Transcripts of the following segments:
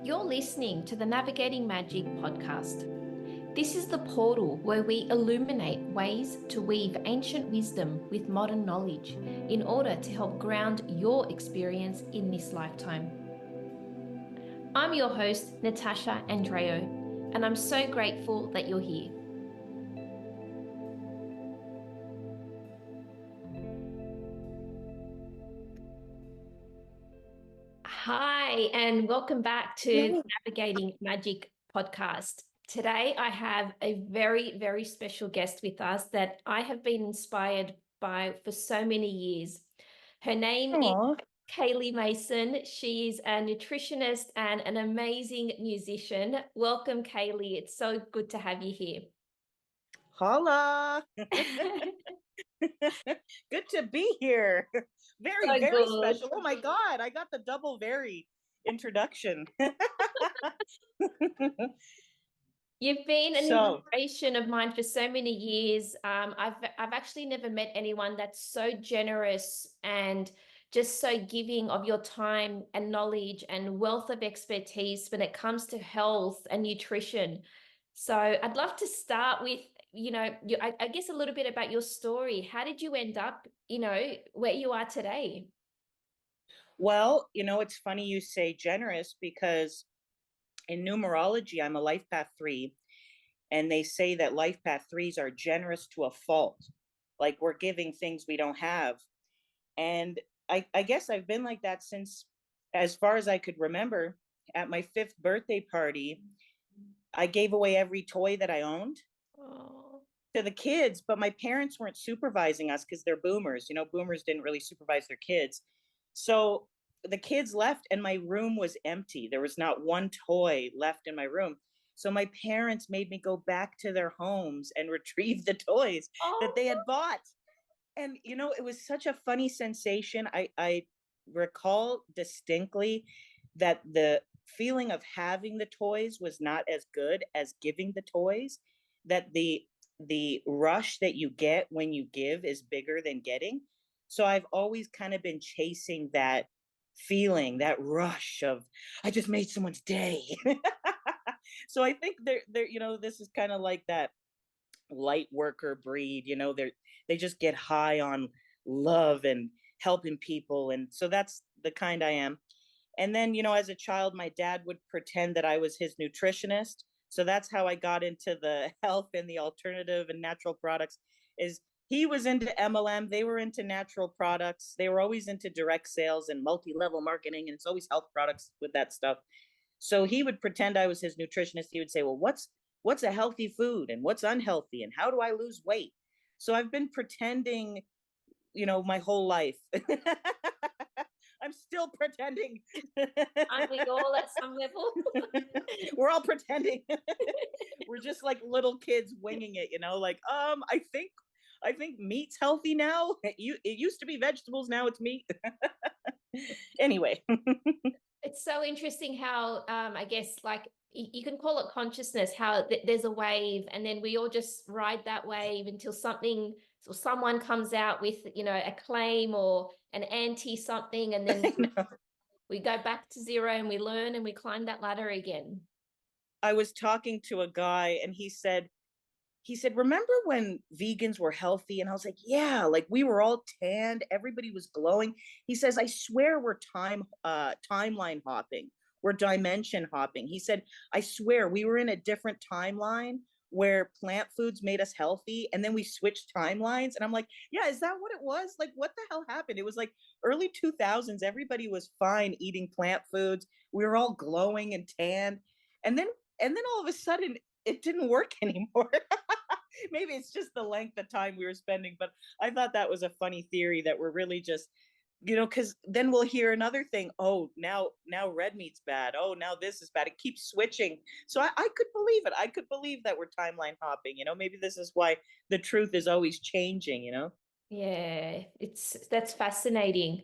You're listening to the Navigating Magic podcast. This is the portal where we illuminate ways to weave ancient wisdom with modern knowledge in order to help ground your experience in this lifetime. I'm your host, Natasha Andreo, and I'm so grateful that you're here. Hi, and welcome back to the Navigating Magic podcast. Today, I have a very, very special guest with us that I have been inspired by for so many years. Her name is Kaleigh Mason. She is a nutritionist and an amazing musician. Welcome, Kaleigh. It's so good to have you here. Holla. Good to be here. Very good. special. Oh my God, I got the double very introduction. You've been an inspiration of mine for so many years. I've actually never met anyone that's so generous and just so giving of your time and knowledge and wealth of expertise when it comes to health and nutrition. So I'd love to start with, I guess a little bit about your story. How did you end up, where you are today? Well, it's funny you say generous because in numerology, I'm a life path 3, and they say that life path 3s are generous to a fault. Like we're giving things we don't have. And I guess I've been like that since as far as I could remember. At my 5th birthday party, I gave away every toy that I owned to the kids, but my parents weren't supervising us because they're boomers. Boomers didn't really supervise their kids. So the kids left and my room was empty. There was not one toy left in my room. So my parents made me go back to their homes and retrieve the toys that they had bought. And, it was such a funny sensation. I recall distinctly that the feeling of having the toys was not as good as giving the toys, that the rush that you get when you give is bigger than getting. So I've always kind of been chasing that feeling, that rush of, I just made someone's day. So I think they're, this is kind of like that light worker breed, they just get high on love and helping people. And so that's the kind I am. And then, as a child, my dad would pretend that I was his nutritionist. So that's how I got into the health and the alternative and natural products. Is he was into MLM, they were into natural products. They were always into direct sales and multi-level marketing, and it's always health products with that stuff. So he would pretend I was his nutritionist. He would say, well, what's a healthy food and what's unhealthy and how do I lose weight? So I've been pretending, my whole life. I'm still pretending. Aren't we all at some level? We're all pretending. We're just like little kids winging it, like, I think meat's healthy now. It used to be vegetables, now it's meat. Anyway. It's so interesting how, I guess, like you can call it consciousness, how there's a wave and then we all just ride that wave until someone comes out with, a claim or an anti something, and then we go back to zero and we learn and we climb that ladder again. I was talking to a guy and he said, remember when vegans were healthy? And I was like, yeah, like we were all tanned, everybody was glowing. He says, I swear we're timeline hopping, we're dimension hopping. He said, I swear we were in a different timeline where plant foods made us healthy, and then we switched timelines. And I'm like, yeah, is that what it was? Like, what the hell happened? It was like early 2000s, everybody was fine eating plant foods, we were all glowing and tanned, and then all of a sudden it didn't work anymore. Maybe it's just the length of time we were spending, but I thought that was a funny theory that we're really just, because then we'll hear another thing. Oh, now red meat's bad. Oh, now this is bad. It keeps switching. So I could believe it. I could believe that we're timeline hopping. Maybe this is why the truth is always changing. Yeah, that's fascinating.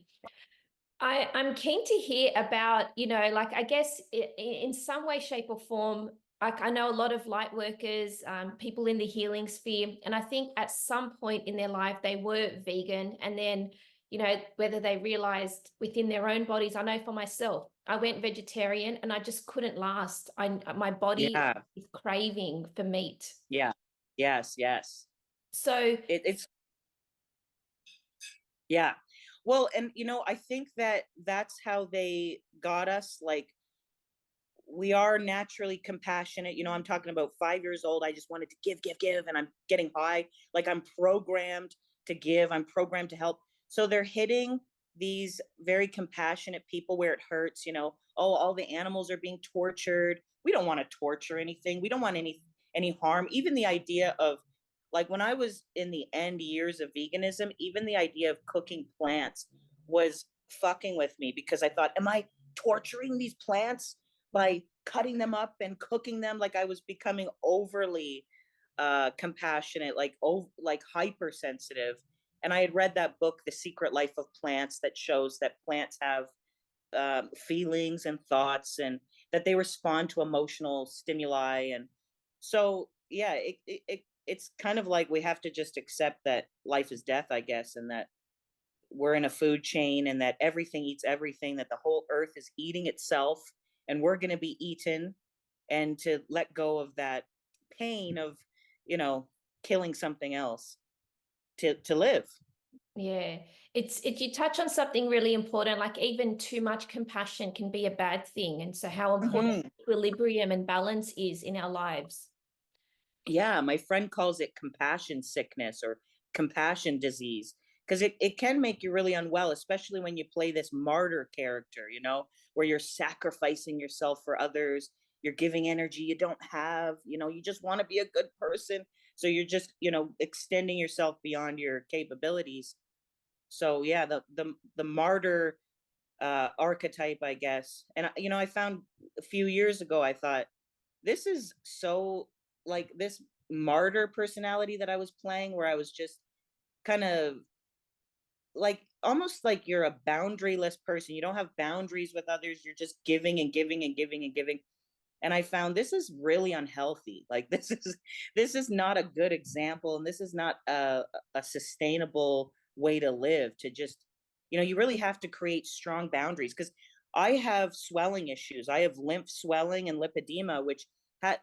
I'm keen to hear about, like, I guess in some way, shape or form, like I know a lot of light workers, people in the healing sphere, and I think at some point in their life they were vegan, and then, you know, whether they realized within their own bodies. I know for myself, I went vegetarian and I just couldn't last. My body Yeah. is craving for meat. Yeah. Yes. Yes. So It's yeah. Well, and I think that that's how they got us. Like, we are naturally compassionate. I'm talking about 5 years old. I just wanted to give, give, give, and I'm getting high. Like, I'm programmed to give. I'm programmed to help. So they're hitting these very compassionate people where it hurts. Oh, all the animals are being tortured. We don't want to torture anything. We don't want any harm. Even the idea of, like, when I was in the end years of veganism, even the idea of cooking plants was fucking with me, because I thought, am I torturing these plants by cutting them up and cooking them? Like, I was becoming overly compassionate, like hypersensitive. And I had read that book, The Secret Life of Plants, that shows that plants have feelings and thoughts, and that they respond to emotional stimuli. And so, yeah, it's kind of like we have to just accept that life is death, I guess, and that we're in a food chain, and that everything eats everything, that the whole earth is eating itself, and we're going to be eaten. And to let go of that pain of, killing something else to live. yeah, you touch on something really important, like even too much compassion can be a bad thing. And so how important Mm-hmm. equilibrium and balance is in our lives. Yeah, my friend calls it compassion sickness or compassion disease, because it can make you really unwell, especially when you play this martyr character, where you're sacrificing yourself for others. You're giving energy you don't have. You just want to be a good person. So you're just, extending yourself beyond your capabilities. So yeah, the martyr archetype, I guess. And I found a few years ago, I thought, this is so, like, this martyr personality that I was playing, where I was just kind of like, almost like you're a boundaryless person. You don't have boundaries with others. You're just giving and giving and giving and giving. And I found this is really unhealthy. Like, this is not a good example, and this is not a sustainable way to live. To just, you really have to create strong boundaries, because I have swelling issues. I have lymph swelling and lipedema, which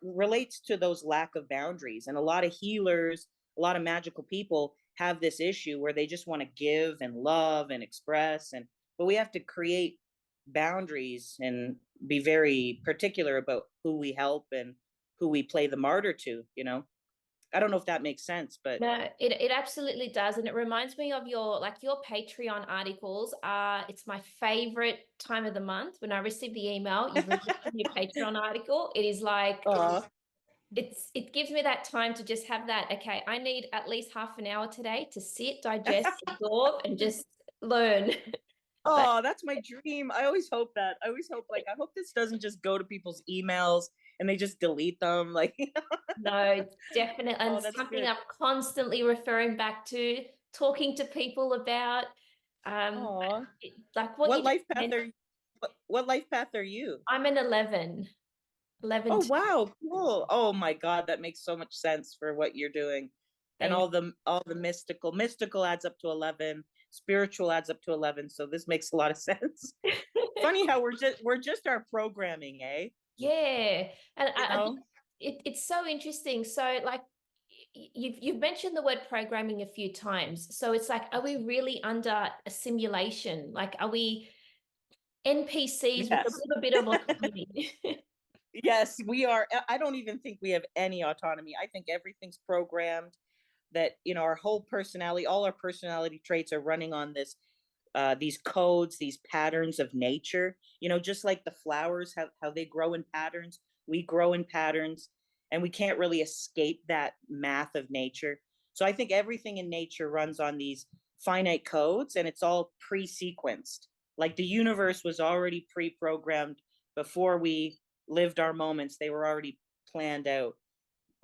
relates to those lack of boundaries. And a lot of healers, a lot of magical people have this issue where they just want to give and love and express, but we have to create boundaries and be very particular about who we help and who we play the martyr to. I don't know if that makes sense, but No, it absolutely does. And it reminds me of your Patreon articles. It's my favorite time of the month when I receive the email, you've written your Patreon article. It is like, it gives me that time to just have that, okay, I need at least half an hour today to sit, digest, absorb, and just learn. But oh, that's my dream. I always hope that. I always hope, like, I hope this doesn't just go to people's emails and they just delete them. Like, no, definitely. oh, And that's something good. I'm constantly referring back to, talking to people about, Oh, like what what you just life path mentioned. are what life path are you? I'm an 11, 11 Oh, to, wow, cool. Oh my God, that makes so much sense for what you're doing. And thank all the mystical adds up to 11, spiritual adds up to 11. So this makes a lot of sense. Funny how we're just our programming, eh? yeah. And You know? it's so interesting. So like you've mentioned the word programming a few times. So it's like, are we really under a simulation? Like, are we NPCs with a Yes. little bit of autonomy? Yes, we are. I don't even think we have any autonomy. I think everything's programmed, that, our whole personality, all our personality traits are running on these codes, these patterns of nature. Just like the flowers, how they grow in patterns, we grow in patterns, and we can't really escape that math of nature. So I think everything in nature runs on these finite codes, and it's all pre-sequenced. Like, the universe was already pre-programmed before we lived our moments. They were already planned out.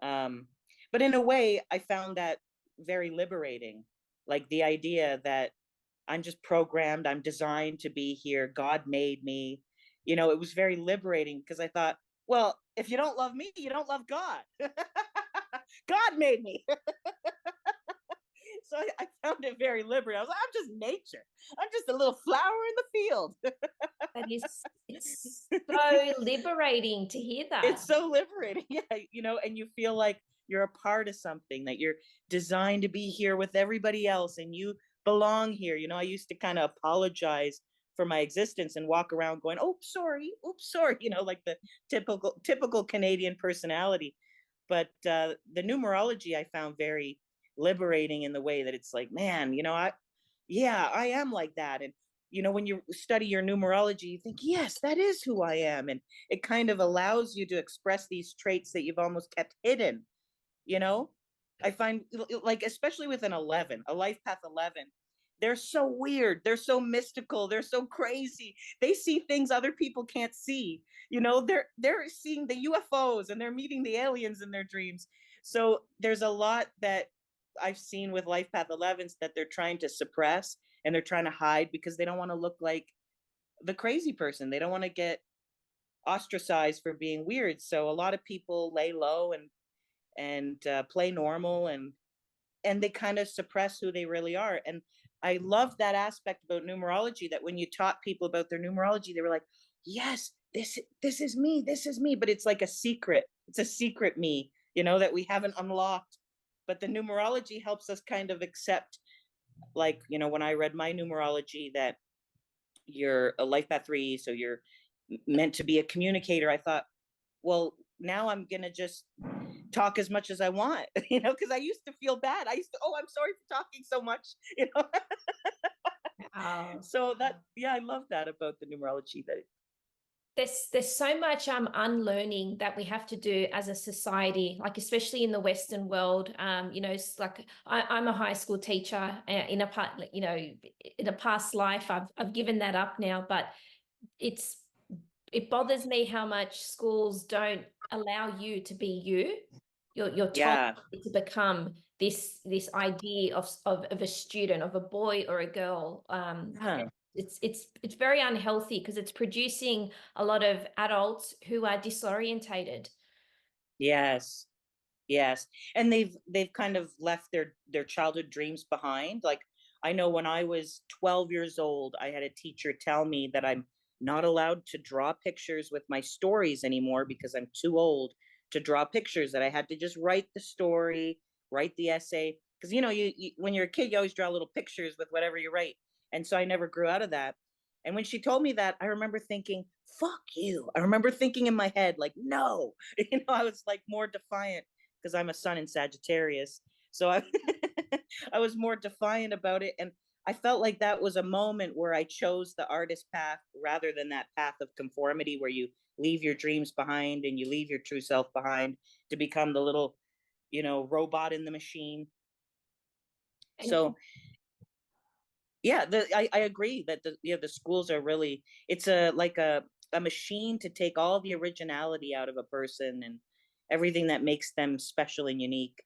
Um, but in a way, I found that very liberating. Like, the idea that I'm just programmed, I'm designed to be here, God made me. It was very liberating, because I thought, well, if you don't love me, you don't love God. God made me. So I found it very liberating. I was like, I'm just nature. I'm just a little flower in the field. That is, it's so liberating to hear that. It's so liberating. Yeah, and you feel like you're a part of something, that you're designed to be here with everybody else and you belong here. I used to kind of apologize for my existence and walk around going, oops, sorry, like the typical Canadian personality. But the numerology I found very liberating in the way that it's like, man, I am like that. And when you study your numerology, you think, yes, that is who I am. And it kind of allows you to express these traits that you've almost kept hidden. you know I find, like, especially with an 11, a life path 11, they're so weird, they're so mystical, they're so crazy. They see things other people can't see. They're seeing the UFOs and they're meeting the aliens in their dreams. So there's a lot that I've seen with life path 11s that they're trying to suppress and they're trying to hide because they don't want to look like the crazy person. They don't want to get ostracized for being weird. So a lot of people lay low and play normal, and they kind of suppress who they really are. And I love that aspect about numerology, that when you taught people about their numerology, they were like, yes, this is me, this is me. But it's like a secret. It's a secret me, that we haven't unlocked. But the numerology helps us kind of accept, like, when I read my numerology, that you're a life path 3, so you're meant to be a communicator. I thought, well, now I'm gonna just talk as much as I want, because I used to feel bad. I used to, oh, I'm sorry for talking so much, you know. Wow. So that, yeah, I love that about the numerology. That There's so much unlearning that we have to do as a society, like especially in the Western world. It's like I'm a high school teacher in a part, in a past life. I've given that up now, but it bothers me how much schools don't allow you to be you. You're told yeah, to become this idea of a student, of a boy or a girl. yeah, It's very unhealthy because it's producing a lot of adults who are disorientated. yes, yes. And they've kind of left their childhood dreams behind. Like, I know when I was 12 years old, I had a teacher tell me that I'm not allowed to draw pictures with my stories anymore because I'm too old to draw pictures, that I had to just write the story, write the essay. Because, you when you're a kid, you always draw little pictures with whatever you write. And so I never grew out of that. And when she told me that, I remember thinking, fuck you. I remember thinking in my head, like, no. I was like more defiant because I'm a sun in Sagittarius. So I was more defiant about it. And I felt like that was a moment where I chose the artist path rather than that path of conformity where you leave your dreams behind and you leave your true self behind to become the little, robot in the machine. And So yeah, I agree that the schools are really, it's a machine to take all the originality out of a person and everything that makes them special and unique.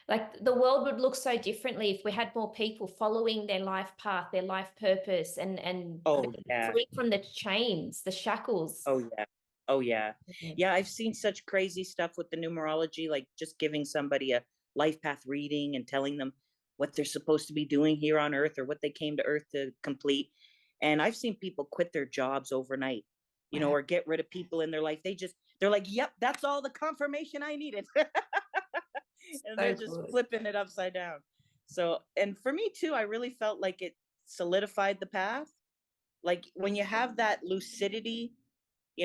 like the world would look so differently if we had more people following their life path, their life purpose, and Oh yeah. free from the chains, the shackles. Oh yeah. Oh yeah. Mm. Yeah, I've seen such crazy stuff with the numerology, like just giving somebody a life path reading and telling them what they're supposed to be doing here on earth or what they came to earth to complete. And I've seen people quit their jobs overnight, Wow. or get rid of people in their life. They're like, "Yep, that's all the confirmation I needed." And they're So just good. flipping it upside down. So, and for me too, I really felt like it solidified the path. Like when you have that lucidity,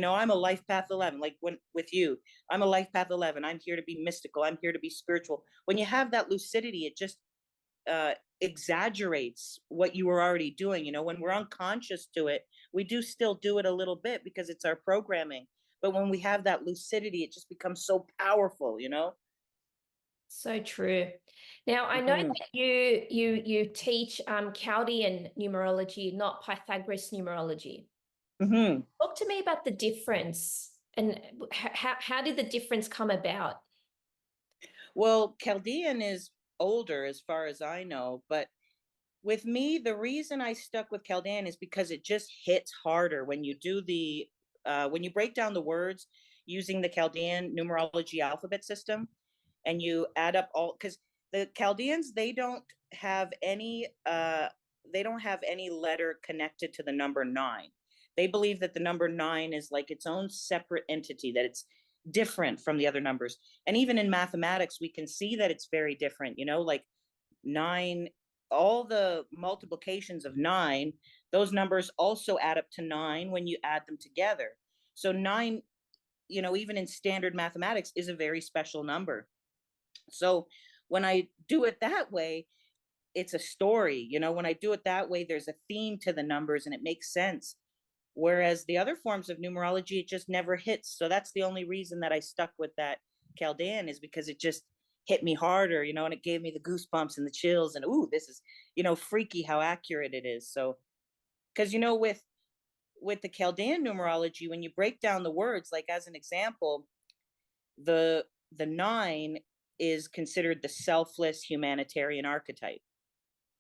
I'm a life path 11, like when with you, I'm a life path 11. I'm here to be mystical. I'm here to be spiritual. When you have that lucidity, it just exaggerates what you were already doing. When we're unconscious to it, we do still do it a little bit because it's our programming. But when we have that lucidity, it just becomes so powerful. So true. Now I know Hmm. that you teach Chaldean numerology, not Pythagoras numerology. Hmm. Talk to me about the difference and how did the difference come about? Well, Chaldean is older as far as I know, but with me, the reason I stuck with Chaldean is because it just hits harder when you do when you break down the words using the Chaldean numerology alphabet system, and you add up all, because The Chaldeans, they don't have any letter connected to the number 9. They believe that the number 9 is like its own separate entity, that it's different from the other numbers. And even in mathematics, we can see that it's very different, like 9, all the multiplications of 9, those numbers also add up to 9 when you add them together. So 9, even in standard mathematics, is a very special number. So when I do it that way, it's a story. When I do it that way, there's a theme to the numbers and it makes sense. Whereas the other forms of numerology, it just never hits. So that's the only reason that I stuck with that Chaldean, is because it just hit me harder, and it gave me the goosebumps and the chills and, ooh, this is, freaky how accurate it is. So, because, with the Chaldean numerology, when you break down the words, like as an example, the 9 is considered the selfless humanitarian archetype.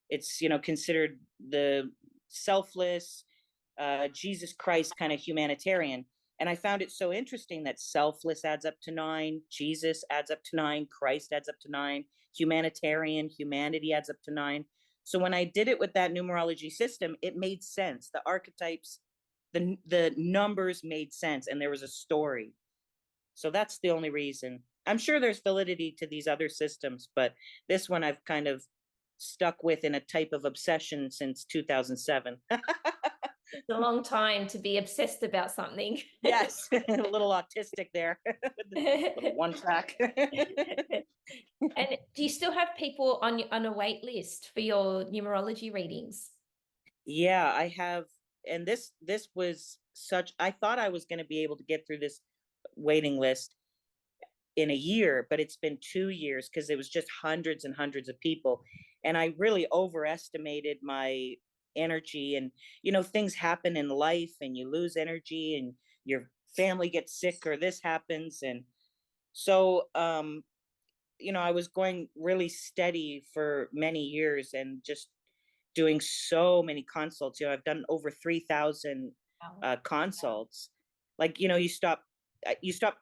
It's, considered the selfless, Jesus Christ kind of humanitarian. And I found it so interesting that selfless adds up to 9, Jesus adds up to 9, Christ adds up to 9, humanitarian, humanity adds up to 9. So when I did it with that numerology system, it made sense. The archetypes, the numbers made sense, and there was a story. So that's the only reason. I'm sure there's validity to these other systems, but this one I've kind of stuck with in a type of obsession since 2007. It's a long time to be obsessed about something. Yes, a little autistic there. Little one track. And do you still have people on a wait list for your numerology readings? Yeah, I have. And this was I thought I was going to be able to get through this waiting list in a year, but it's been 2 years because it was just hundreds and hundreds of people. And I really overestimated my energy. And, things happen in life and you lose energy and your family gets sick or this happens. And so, I was going really steady for many years and just doing so many consults. I've done over 3,000 consults. Like, you stop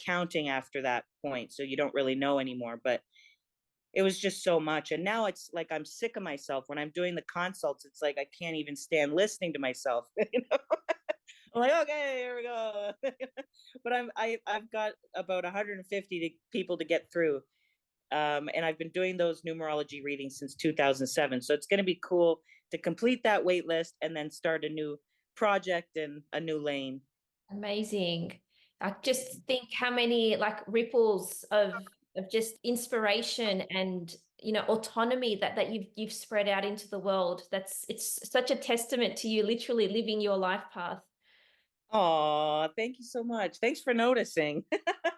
counting after that point, so you don't really know anymore. But it was just so much, and now it's like I'm sick of myself when I'm doing the consults. It's like I can't even stand listening to myself. I'm like, okay, here we go. But I've got about 150 people to get through. And I've been doing those numerology readings since 2007. So it's going to be cool to complete that wait list and then start a new project and a new lane. Amazing. I just think how many like ripples of just inspiration and autonomy that you've spread out into the world. It's such a testament to you literally living your life path. Oh, thank you so much. Thanks for noticing.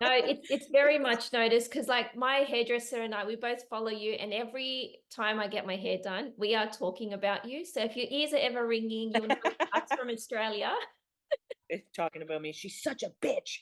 No, it's very much noticed because like my hairdresser and I, we both follow you, and every time I get my hair done, we are talking about you. So if your ears are ever ringing, you'll know us from Australia. Talking about me. She's such a bitch.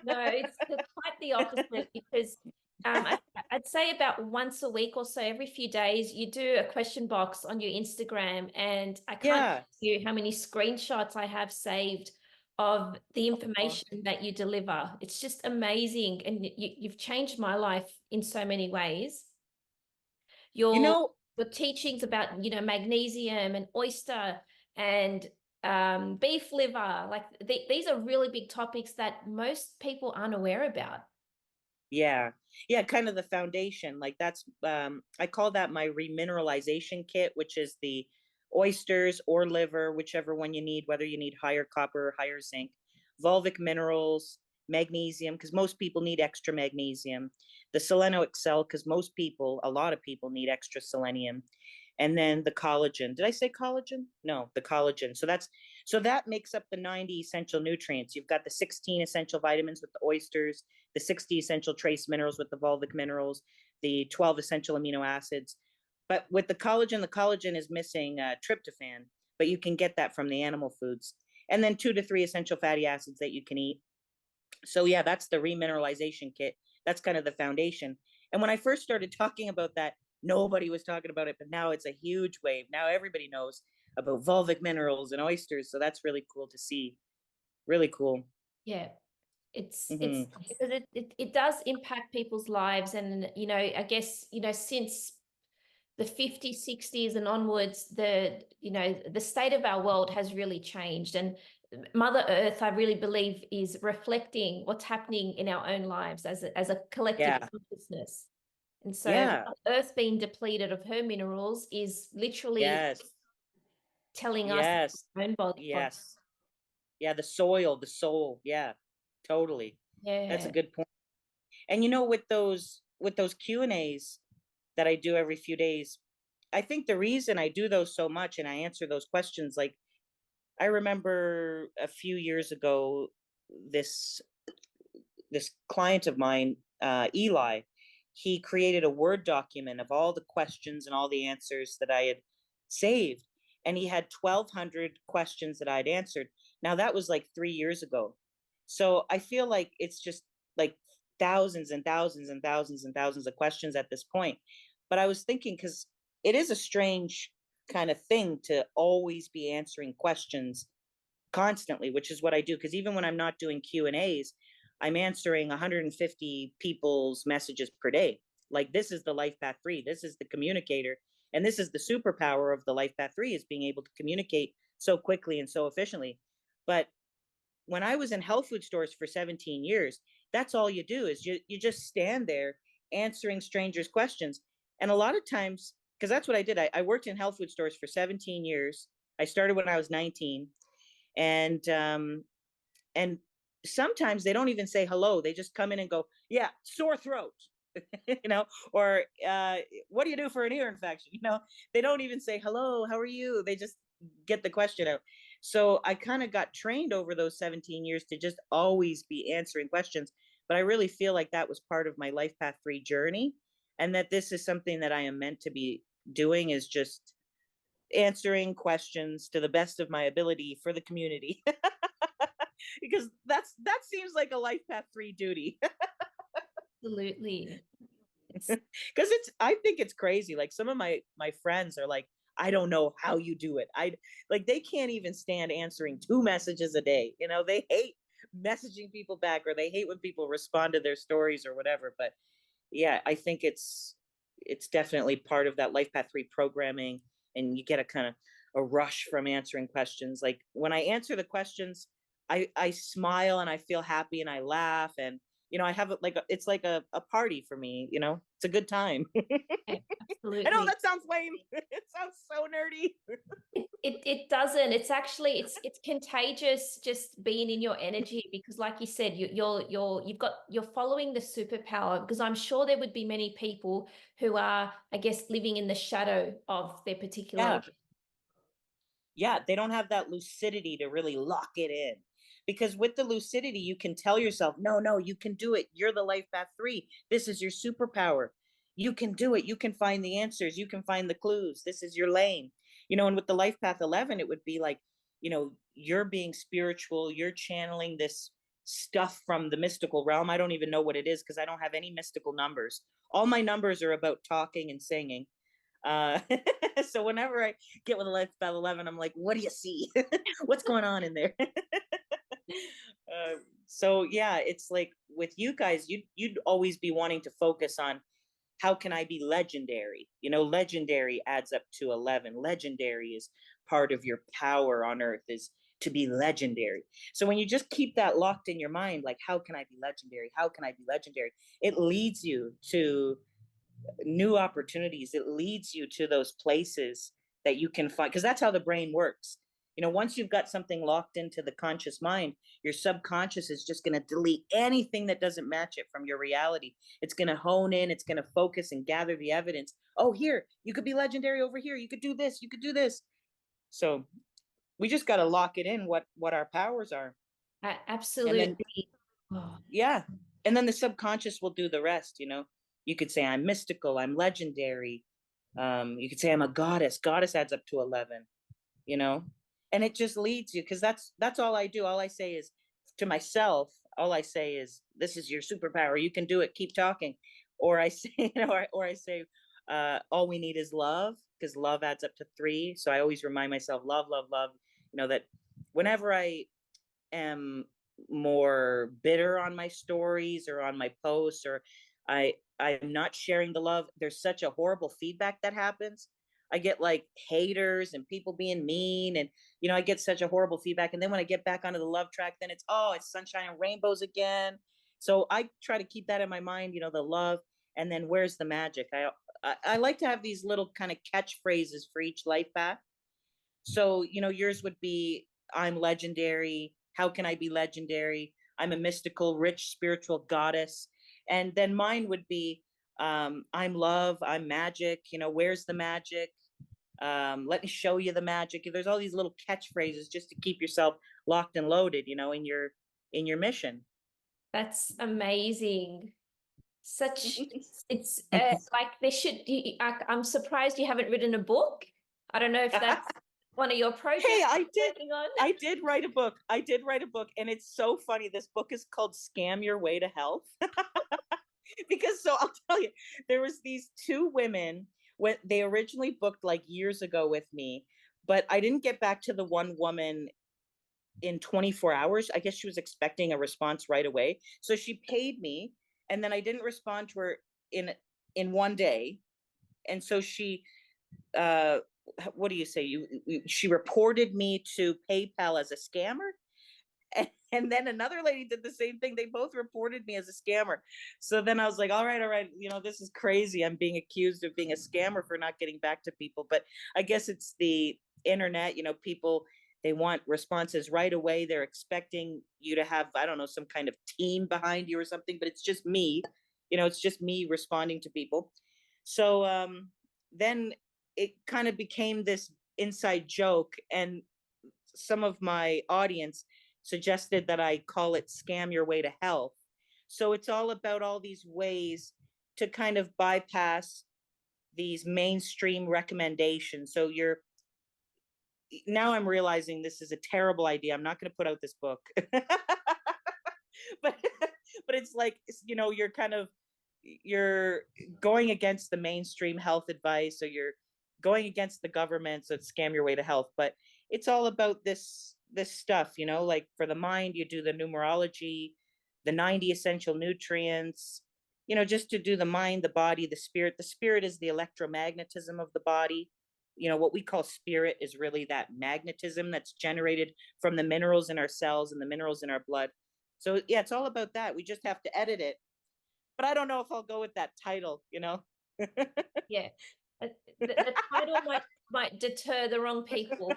No, it's quite the opposite because I'd say about once a week or so, every few days, you do a question box on your Instagram, and I can't tell you how many screenshots I have saved of the information that you deliver. It's just amazing, and you've changed my life in so many ways. Your teachings about magnesium and oyster and beef liver, like these are really big topics that most people aren't aware about. Yeah, kind of the foundation. Like that's I call that my remineralization kit, which is the oysters or liver, whichever one you need, whether you need higher copper or higher zinc, fulvic minerals, magnesium, because most people need extra magnesium, the seleno excel, because a lot of people need extra selenium, and then the collagen. Did I say collagen? No, the collagen. So that makes up the 90 essential nutrients. You've got the 16 essential vitamins with the oysters, the 60 essential trace minerals with the fulvic minerals, the 12 essential amino acids. But with the collagen is missing tryptophan, but you can get that from the animal foods. And then 2 to 3 essential fatty acids that you can eat. So yeah, that's the remineralization kit. That's kind of the foundation. And when I first started talking about that, nobody was talking about it, but now it's a huge wave. Now everybody knows about fulvic minerals and oysters. So that's really cool to see. Really cool. Yeah. It's Mhm. because it does impact people's lives. And, I guess, since the 50s, 60s and onwards, the state of our world has really changed. And Mother Earth, I really believe, is reflecting what's happening in our own lives as a collective Yeah. consciousness. And so Yeah. Earth being depleted of her minerals is literally Yes. telling us Yes. our own body. Yes. Yeah, the soil, the soul. Yeah. Totally. That's a Yeah. good point. And with those Q&As that I do every few days, I think the reason I do those so much and I answer those questions, like I remember a few years ago, this this client of mine, Eli, he created a Word document of all the questions and all the answers that I had saved. And he had 1,200 questions that I'd answered. Now, that was like 3 years ago. So I feel like it's just like thousands and thousands and thousands and thousands of questions at this point. But I was thinking, because it is a strange kind of thing to always be answering questions constantly, which is what I do. Because even when I'm not doing Q&As, I'm answering 150 people's messages per day. Like, this is the life path 3, this is the communicator, and this is the superpower of the life path 3, is being able to communicate so quickly and so efficiently. But when I was in health food stores for 17 years, that's all you do, is you just stand there answering strangers questions. And a lot of times, because that's what I did, I worked in health food stores for 17 years. I started when I was 19. And sometimes they don't even say hello, they just come in and go, yeah, sore throat. Or what do you do for an ear infection? They don't even say hello, how are you, they just get the question out. So I kind of got trained over those 17 years to just always be answering questions. But I really feel like that was part of my life path 3 journey, and that this is something that I am meant to be doing, is just answering questions to the best of my ability for the community. Because that seems like a life path 3 duty. Absolutely. It's Because I think it's crazy, like some of my friends are like, I don't know how you do it. I Like, they can't even stand answering 2 messages a day. They hate messaging people back, or they hate when people respond to their stories or whatever. But yeah, I think it's definitely part of that life path 3 programming. And you get a kind of a rush from answering questions. Like, when I answer the questions, I smile and I feel happy and I laugh, and I have it's like a party for me. It's a good time. I know absolutely. that sounds lame. It sounds so nerdy. It doesn't. It's actually it's contagious just being in your energy, because like you said, you're following the superpower, because I'm sure there would be many people who are, I guess, living in the shadow of their particular. Yeah. Yeah, they don't have that lucidity to really lock it in. Because with the lucidity, you can tell yourself, no, no, you can do it. You're the life path 3. This is your superpower. You can do it. You can find the answers. You can find the clues. This is your lane. And with the life path 11, it would be like, you're being spiritual, you're channeling this stuff from the mystical realm. I don't even know what it is, because I don't have any mystical numbers. All my numbers are about talking and singing. Uh, so whenever I get with a life about 11, I'm like, what do you see? What's going on in there? So yeah, it's like with you guys, you'd always be wanting to focus on, how can I be legendary? Legendary adds up to 11. Legendary is part of your power on earth, is to be legendary. So when you just keep that locked in your mind, like, how can I be legendary? How can I be legendary? It leads you to new opportunities. It leads you to those places that you can find, because that's how the brain works. Once you've got something locked into the conscious mind, your subconscious is just going to delete anything that doesn't match it from your reality. It's going to hone in, it's going to focus and gather the evidence. Oh, here, you could be legendary. Over here, you could do this, you could do this. So we just got to lock it in, what our powers are. And then, Absolutely. Oh, yeah, and then the subconscious will do the rest. You could say, I'm mystical, I'm legendary. You could say, I'm a goddess. Goddess adds up to 11. you know and it just leads you, because that's all I do. All I say is, to myself, all I say is, this is your superpower, you can do it, keep talking. Or I say, or I say, all we need is love, because love adds up to 3. So I always remind myself, love, love, love. That whenever I am more bitter on my stories or on my posts, or I'm not sharing the love. There's such a horrible feedback that happens. I get like haters and people being mean, and I get such a horrible feedback. And then when I get back onto the love track, then it's sunshine and rainbows again. So I try to keep that in my mind, the love, and then where's the magic? I like to have these little kind of catchphrases for each life path. So, yours would be, I'm legendary. How can I be legendary? I'm a mystical, rich, spiritual goddess. And then mine would be, I'm love, I'm magic. Where's the magic? Let me show you the magic. There's all these little catchphrases just to keep yourself locked and loaded, in your mission. That's amazing. It's like I'm surprised you haven't written a book. I don't know if that's one of your projects. Hey, I did write a book. And it's so funny. This book is called Scam Your Way to Health. Because I'll tell you, there was these two women when they originally booked like years ago with me, but I didn't get back to the one woman in 24 hours. I guess she was expecting a response right away. So she paid me, and then I didn't respond to her in one day. And so she what do you say? She reported me to PayPal as a scammer. And then another lady did the same thing. They both reported me as a scammer. So then I was like, all right, this is crazy. I'm being accused of being a scammer for not getting back to people. But I guess it's the internet. People, they want responses right away. They're expecting you to have, I don't know, some kind of team behind you or something, but it's just me. It's just me responding to people. So then it kind of became this inside joke, and some of my audience suggested that I call it Scam Your Way to Health. So it's all about all these ways to kind of bypass these mainstream recommendations. So now I'm realizing this is a terrible idea. I'm not going to put out this book. but it's like, you're going against the mainstream health advice, so you're going against the government, so it's Scam Your Way to Health. But it's all about this stuff, like for the mind, you do the numerology, the 90 essential nutrients, just to do the mind, the body, the spirit. The spirit is the electromagnetism of the body. What we call spirit is really that magnetism that's generated from the minerals in our cells and the minerals in our blood. So yeah, it's all about that. We just have to edit it. But I don't know if I'll go with that title. Yeah. The title might deter the wrong people.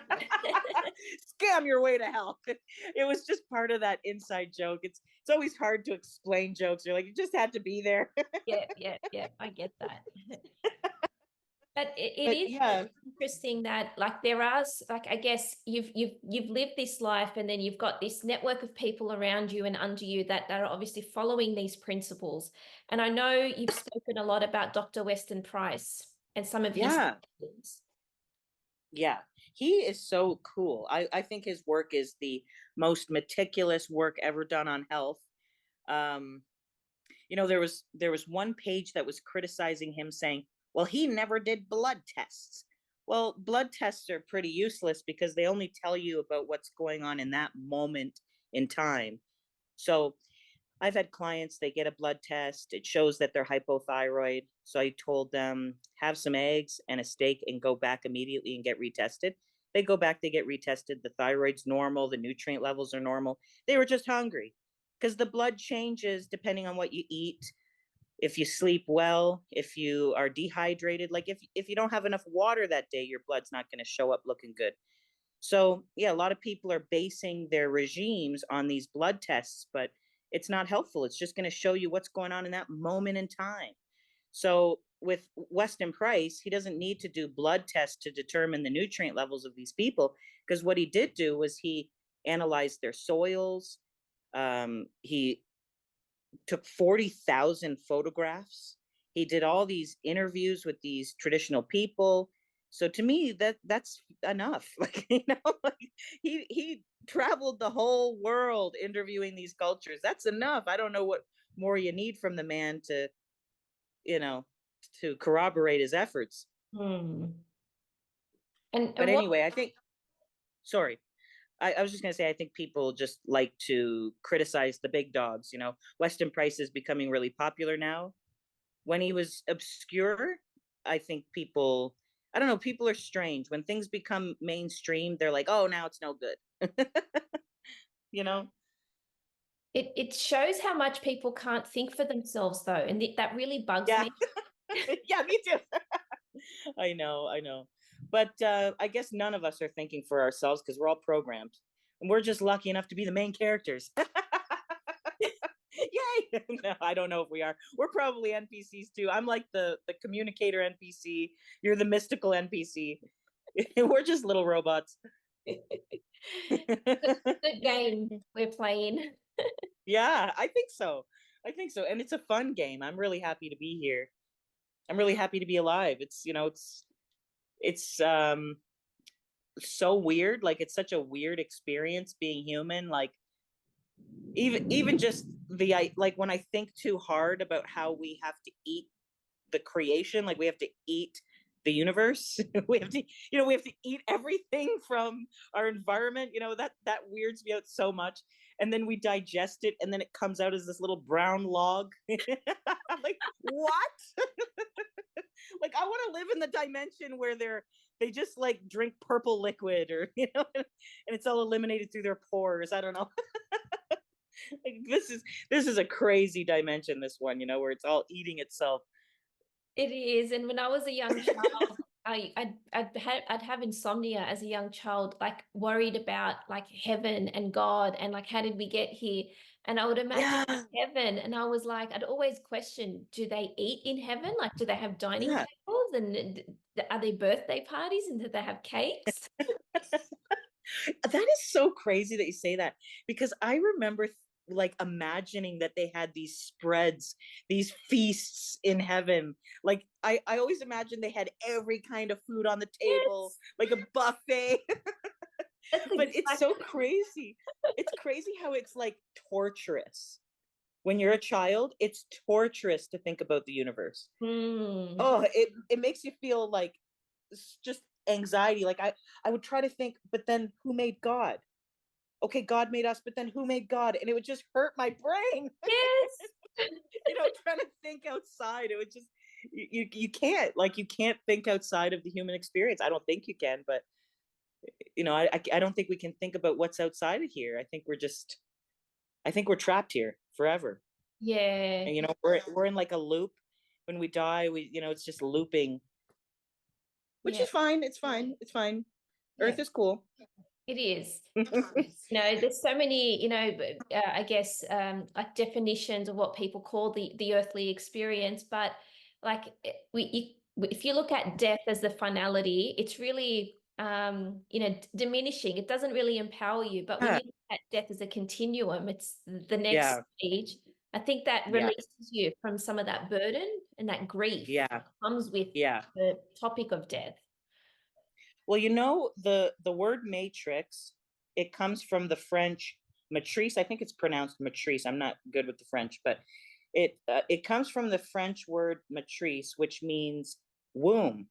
Scam Your Way to Health. It was just part of that inside joke. It's always hard to explain jokes. You're like, you just had to be there. Yeah. I get that. But it is interesting that like there are like, I guess you've lived this life, and then you've got this network of people around you and under you that are obviously following these principles. And I know you've spoken a lot about Dr. Weston Price and some of his things. Yeah, he is so cool. I think his work is the most meticulous work ever done on health. There was one page that was criticizing him, saying, well, he never did blood tests. Well, blood tests are pretty useless because they only tell you about what's going on in that moment in time. So I've had clients, they get a blood test, it shows that they're hypothyroid. So I told them, have some eggs and a steak and go back immediately and get retested. They go back, they get retested. The thyroid's normal, the nutrient levels are normal. They were just hungry because the blood changes depending on what you eat. If you sleep well, if you are dehydrated, like if you don't have enough water that day, your blood's not going to show up looking good. So yeah, a lot of people are basing their regimes on these blood tests, but it's not helpful. It's just going to show you what's going on in that moment in time. So with Weston Price, he doesn't need to do blood tests to determine the nutrient levels of these people, because what he did do was he analyzed their soils. He took 40,000 photographs. He did all these interviews with these traditional people. So to me, that's enough. Like, like he traveled the whole world interviewing these cultures. That's enough. I don't know what more you need from the man to, to corroborate his efforts. And but anyway, I think, sorry. I was just going to say, I think people just like to criticize the big dogs. You know, Weston Price is becoming really popular now. When he was obscure, I think people, I don't know, people are strange. When things become mainstream, they're like, oh, now it's no good. You know? It shows how much people can't think for themselves, though, and that really bugs Yeah. me. Yeah, me too. I know, I know. But I guess none of us are thinking for ourselves because we're all programmed. And we're just lucky enough to be the main characters. Yay! No, I don't know if we are. We're probably NPCs too. I'm like the communicator NPC. You're the mystical NPC. We're just little robots. Good game we're playing. Yeah, I think so. I think so. And it's a fun game. I'm really happy to be here. I'm really happy to be alive. It's, you know, it's so weird. Like it's such a weird experience being human. Like even just the I like when I think too hard about how we have to eat the creation, like we have to eat the universe. We have to, you know, we have to eat everything from our environment. You know, that weirds me out so much. And then we digest it and then it comes out as this little brown log. I'm like, what? Like I want to live in the dimension where they just like drink purple liquid or you know, and it's all eliminated through their pores. I don't know. Like this is a crazy dimension, this one, you know, where it's all eating itself. It is, and when I was a young child, I'd have insomnia as a young child, like worried about like heaven and God and like how did we get here? And I would imagine Yeah, heaven, and I was like, I'd always question, do they eat in heaven? Like, do they have dining yeah. tables and are they birthday parties and do they have cakes? That is so crazy that you say that because I remember like imagining that they had these spreads, these feasts in heaven. Like I always imagined they had every kind of food on the table, Yes, like a buffet. that's But it's so exactly. crazy. It's crazy how it's like torturous. When you're a child, it's torturous to think about the universe. Hmm. Oh, it makes you feel like just anxiety. Like I would try to think, but then who made God? Okay, God made us, but then who made God? And it would just hurt my brain. Yes. You know, trying to think outside. It would just you can't like you can't think outside of the human experience. I don't think you can, but you know, I don't think we can think about what's outside of here. I think we're trapped here forever. Yeah. And you know, we're in like a loop. When we die, we you know, it's just looping, which Yeah. is fine. It's fine. It's fine. Yeah. Earth is cool. It is. There's so many, I guess, like definitions of what people call the earthly experience, but like if you look at death as the finality, it's really, diminishing. It doesn't really empower you, but when Yeah. you look at death as a continuum, it's the next Yeah. stage. I think that Yeah. releases you from some of that burden and that grief Yeah. comes with Yeah. the topic of death. Well, you know, the word matrix, it comes from the French matrice. I think it's pronounced matrice. I'm not good with the French, but it comes from the French word matrice, which means womb.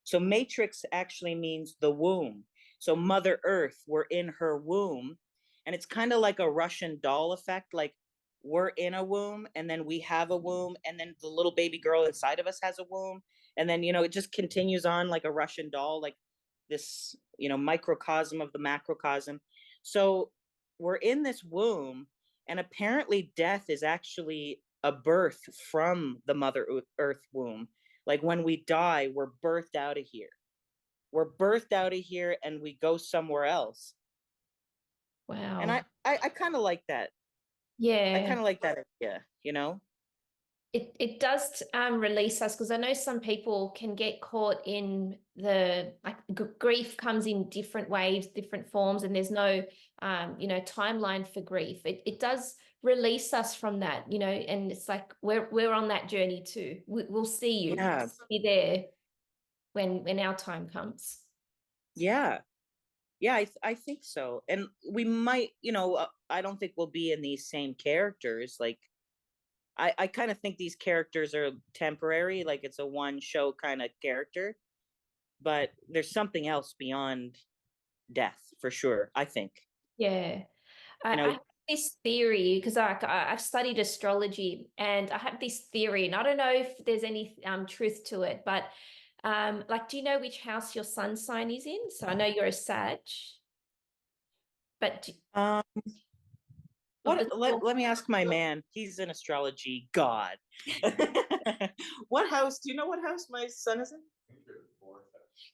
So matrix actually means the womb. So Mother Earth, we're in her womb, and it's kind of like a Russian doll effect. Like we're in a womb, and then we have a womb, and then the little baby girl inside of us has a womb, and then you know it just continues on like a Russian doll, like this you know microcosm of the macrocosm. So we're in this womb, and apparently death is actually a birth from the Mother Earth womb. Like when we die, we're birthed out of here. We're birthed out of here and we go somewhere else. And Wow. I kind of like that. I Yeah. kind of like that idea, you know? It does release us because I know some people can get caught in the like grief comes in different waves, different forms, and there's no timeline for grief. It does release us from that, and it's like we're on that journey too. We'll see you. Yeah. Be there when our time comes. Yeah. Yeah, I think so. And we might, you know, I don't think we'll be in these same characters. Like I kind of think these characters are temporary, like it's a one show kind of character, but there's something else beyond death for sure, I think. Yeah. You I know, have this theory because I've studied astrology, and I have this theory, and I don't know if there's any truth to it, but like, do you know which house your sun sign is in? So I know you're a Sag, but um, of what the let me ask my man. He's an astrology god. What house? Do you know what house my son is in?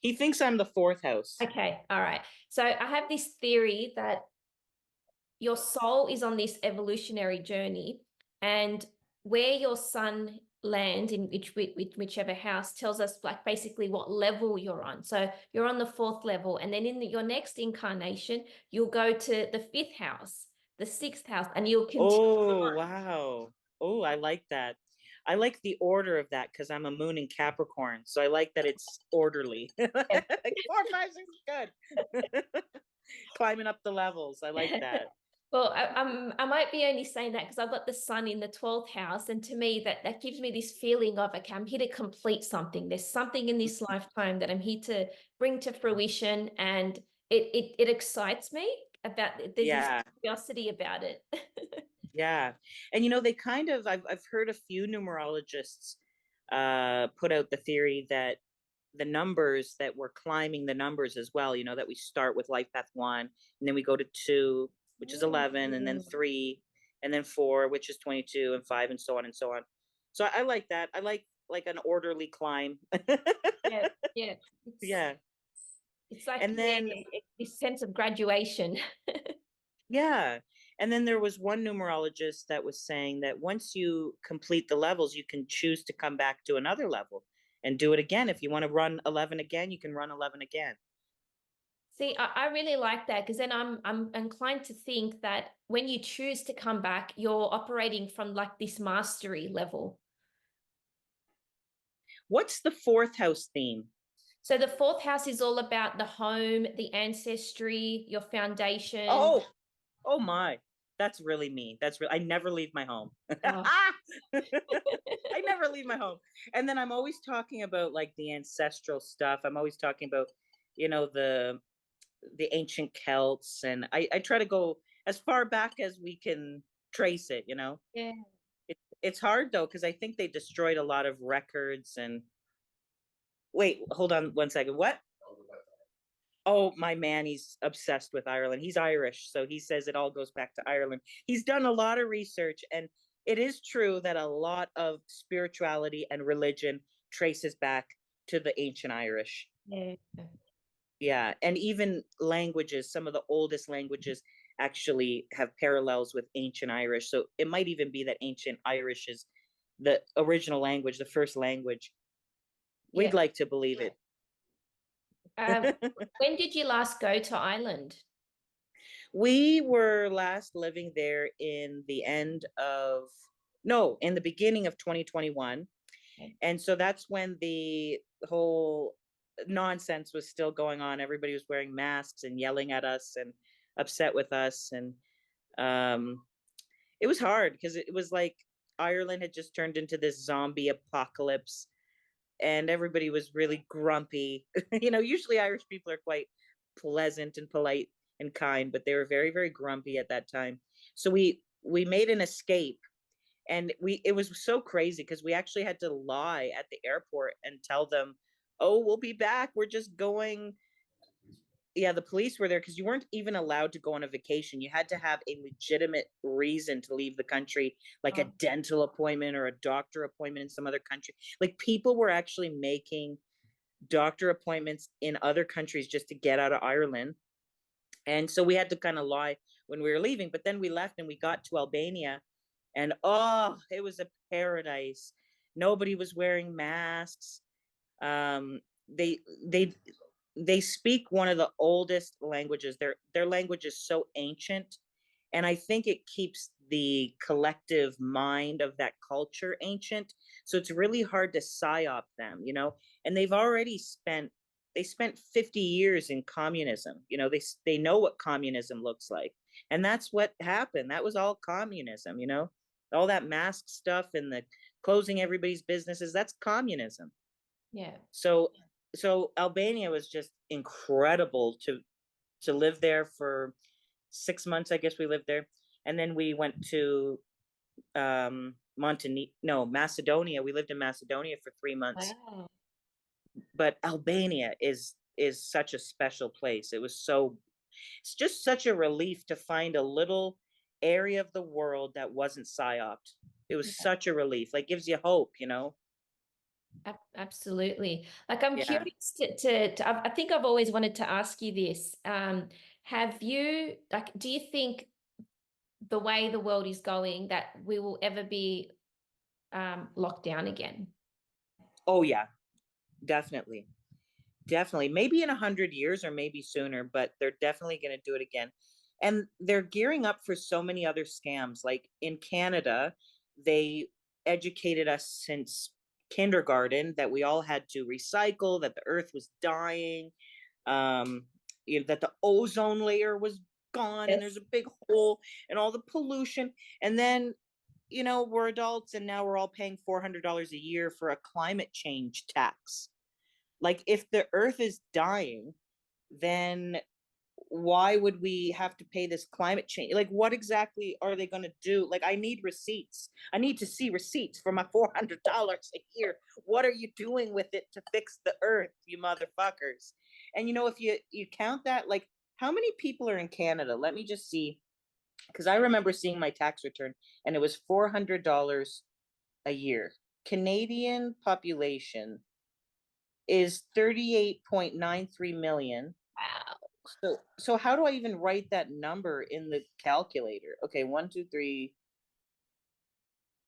He thinks I'm the fourth house. Okay, all right. So I have this theory that your soul is on this evolutionary journey, and where your sun lands in whichever house tells us like basically what level you're on. So you're on the fourth level, and then in your next incarnation you'll go to the fifth house, the sixth house, and you'll continue Oh, on. wow. Oh, I like that. I like the order of that because I'm a moon in Capricorn. So I like that it's orderly. Like 4, 5, 6 is good. Climbing up the levels. I like that. Well, I might be only saying that because I've got the sun in the 12th house, and to me that gives me this feeling of, okay, I'm here to complete something. There's something in this lifetime that I'm here to bring to fruition, and it excites me about. There's this Yeah. curiosity about it. Yeah. And they kind of I've heard a few numerologists put out the theory that the numbers that we're climbing the numbers as well, that we start with life path 1 and then we go to 2, which is 11, and then 3 and then 4, which is 22, and 5, and so on and so on. So I like that. I like an orderly climb. Yeah, yeah. Yeah. It's like, And yeah, then this sense of graduation. yeah. And then there was one numerologist that was saying that once you complete the levels, you can choose to come back to another level and do it again. If you want to run 11 again, you can run 11 again. See, I really like that, because then I'm inclined to think that when you choose to come back, you're operating from like this mastery level. What's the fourth house theme? So the fourth house is all about the home, the ancestry, your foundation. Oh, oh my. That's really me. That's real. I never leave my home. Oh, I never leave my home. And then I'm always talking about like the ancestral stuff. I'm always talking about, the ancient Celts, and I try to go as far back as we can trace it. yeah. It's hard though, because I think they destroyed a lot of records. And wait, hold on 1 second. What? Oh, my man, he's obsessed with Ireland. He's Irish, so he says it all goes back to Ireland. He's done a lot of research, and it is true that a lot of spirituality and religion traces back to the ancient Irish. Yeah. Yeah, and even languages, some of the oldest languages actually have parallels with ancient Irish. So it might even be that ancient Irish is the original language, the first language. Yeah. We'd like to believe Um, it. when did you last go to Ireland? We were last living there in the end of, no, in the beginning of 2021. Okay. And so that's when the whole nonsense was still going on. Everybody was wearing masks and yelling at us and upset with us. And um, it was hard because it was like Ireland had just turned into this zombie apocalypse, and everybody was really grumpy. Usually Irish people are quite pleasant and polite and kind, but they were very, very grumpy at that time. So we made an escape, and it was so crazy because we actually had to lie at the airport and tell them, "Oh, we'll be back. We're just going." Yeah, the police were there because you weren't even allowed to go on a vacation. You had to have a legitimate reason to leave the country, like a Oh, dental appointment or a doctor appointment in some other country. Like people were actually making doctor appointments in other countries just to get out of Ireland. And so we had to kind of lie when we were leaving. But then we left and we got to Albania, and oh, it was a paradise. Nobody was wearing masks. Um, they they they speak one of the oldest languages. Their language is so ancient, and I think it keeps the collective mind of that culture ancient. So it's really hard to psyop them. And they spent 50 years in communism. They know what communism looks like, and that's what happened. That was all communism. All that mask stuff and the closing everybody's businesses, that's communism. yeah. So Albania was just incredible to live there for 6 months. I guess we lived there, and then we went to Macedonia. We lived in Macedonia for 3 months. Wow. But Albania is such a special place. It's just such a relief to find a little area of the world that wasn't psyoped. It was Yeah, such a relief. Like, gives you hope, you know? absolutely. Like I'm Yeah. curious I think I've always wanted to ask you this. Have you like do you think the way the world is going that we will ever be locked down again? Oh yeah, definitely. Definitely. Maybe in 100 years or maybe sooner, but they're definitely going to do it again. And they're gearing up for so many other scams. Like in Canada, they educated us since kindergarten that we all had to recycle, that the earth was dying, um, that the ozone layer was gone and there's Yes. a big hole and all the pollution. And then, we're adults and now we're all paying $400 a year for a climate change tax. Like, if the earth is dying, then why would we have to pay this climate change? Like, what exactly are they going to do? Like, I need receipts. I need to see receipts for my $400 a year. What are you doing with it to fix the earth, you motherfuckers? And if you count that, like, how many people are in Canada? Let me just see, because I remember seeing my tax return and it was $400 a year. Canadian population is 38.93 million. Wow. So how do I even write that number in the calculator? Okay, 1, 2, 3.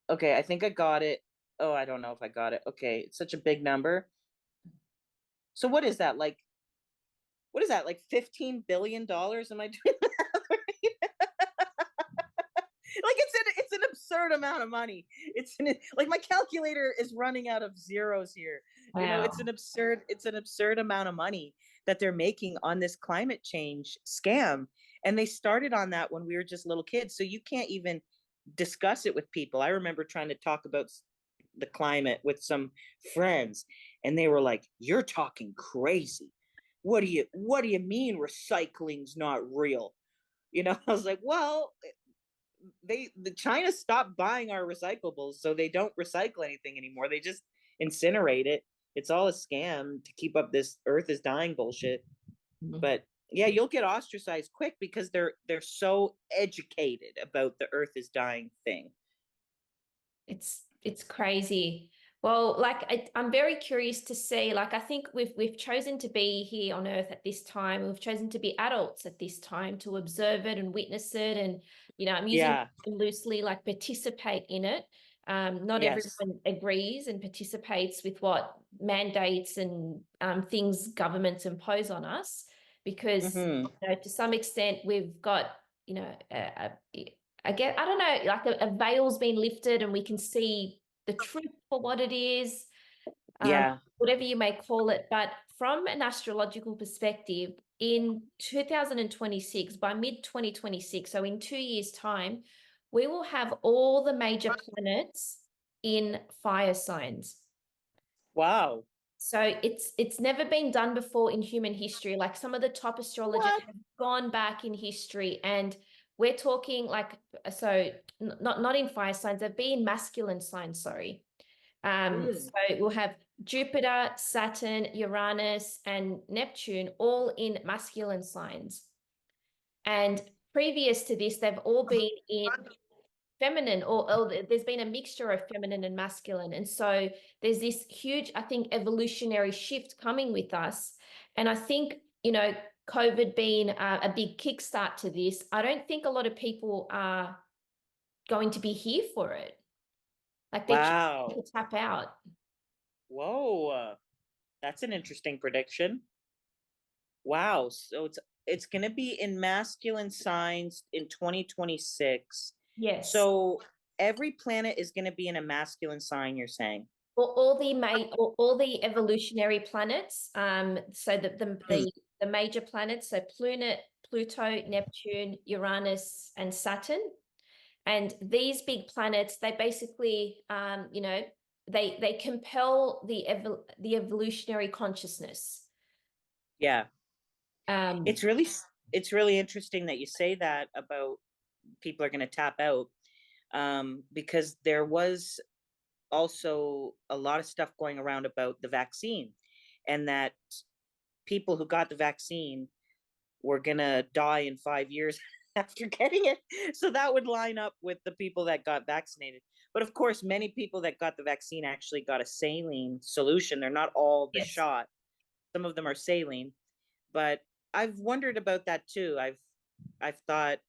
Okay, I think I got it. Oh, I don't know if I got it. Okay, it's such a big number. So what is that? Like, what is that? Like $15 billion? Am I doing that right? Like, it's an absurd amount of money. Like, my calculator is running out of zeros here. It's Wow. an absurd amount of money that they're making on this climate change scam. And they started on that when we were just little kids. So you can't even discuss it with people. I remember trying to talk about the climate with some friends, and they were like, "You're talking crazy. What do you mean recycling's not real?" I was like, well, the China stopped buying our recyclables, so they don't recycle anything anymore. They just incinerate it. It's all a scam to keep up this earth is dying bullshit. Mhm. But yeah, you'll get ostracized quick because they're so educated about the earth is dying thing. It's crazy. Well, like I'm very curious to see. Like I think we've chosen to be here on Earth at this time. We've chosen to be adults at this time to observe it and witness it. And I'm using Yeah. it loosely, like participate in it. Not Yes. everyone agrees and participates with what mandates and things governments impose on us, because Mm-hmm. to some extent we've got I get, I don't know, like a veil's been lifted and we can see the truth for what it is, Yeah. whatever you may call it. But from an astrological perspective, in 2026, by mid 2026, so in 2 years' time, we will have all the major planets in fire signs. Wow. So it's never been done before in human history. Like some of the top astrologers What? have gone back in history, and we're talking like not in fire signs, they've been masculine signs, sorry. Mm. So we'll have Jupiter, Saturn, Uranus, and Neptune all in masculine signs. And previous to this, they've all been in feminine, or there's been a mixture of feminine and masculine. And so there's this huge, I think, evolutionary shift coming with us. And I think, COVID being a big kickstart to this, I don't think a lot of people are going to be here for it. Like they're choosing Wow. to tap out. Whoa. That's an interesting prediction. Wow. So it's going to be in masculine signs in 2026. Yes. So every planet is going to be in a masculine sign, you're saying? All the evolutionary planets, so Mm. the major planets, so Pluto, Neptune, Uranus, and Saturn. And these big planets, they basically, they compel the evolutionary consciousness. Yeah. Um, It's really it's really interesting that you say that about people are going to tap out, because there was also a lot of stuff going around about the vaccine, and that people who got the vaccine were going to die in 5 years after getting it. So that would line up with the people that got vaccinated. But of course, many people that got the vaccine actually got a saline solution. They're not all the Yes. shot. Some of them are saline. But I've wondered about that too. I've thought,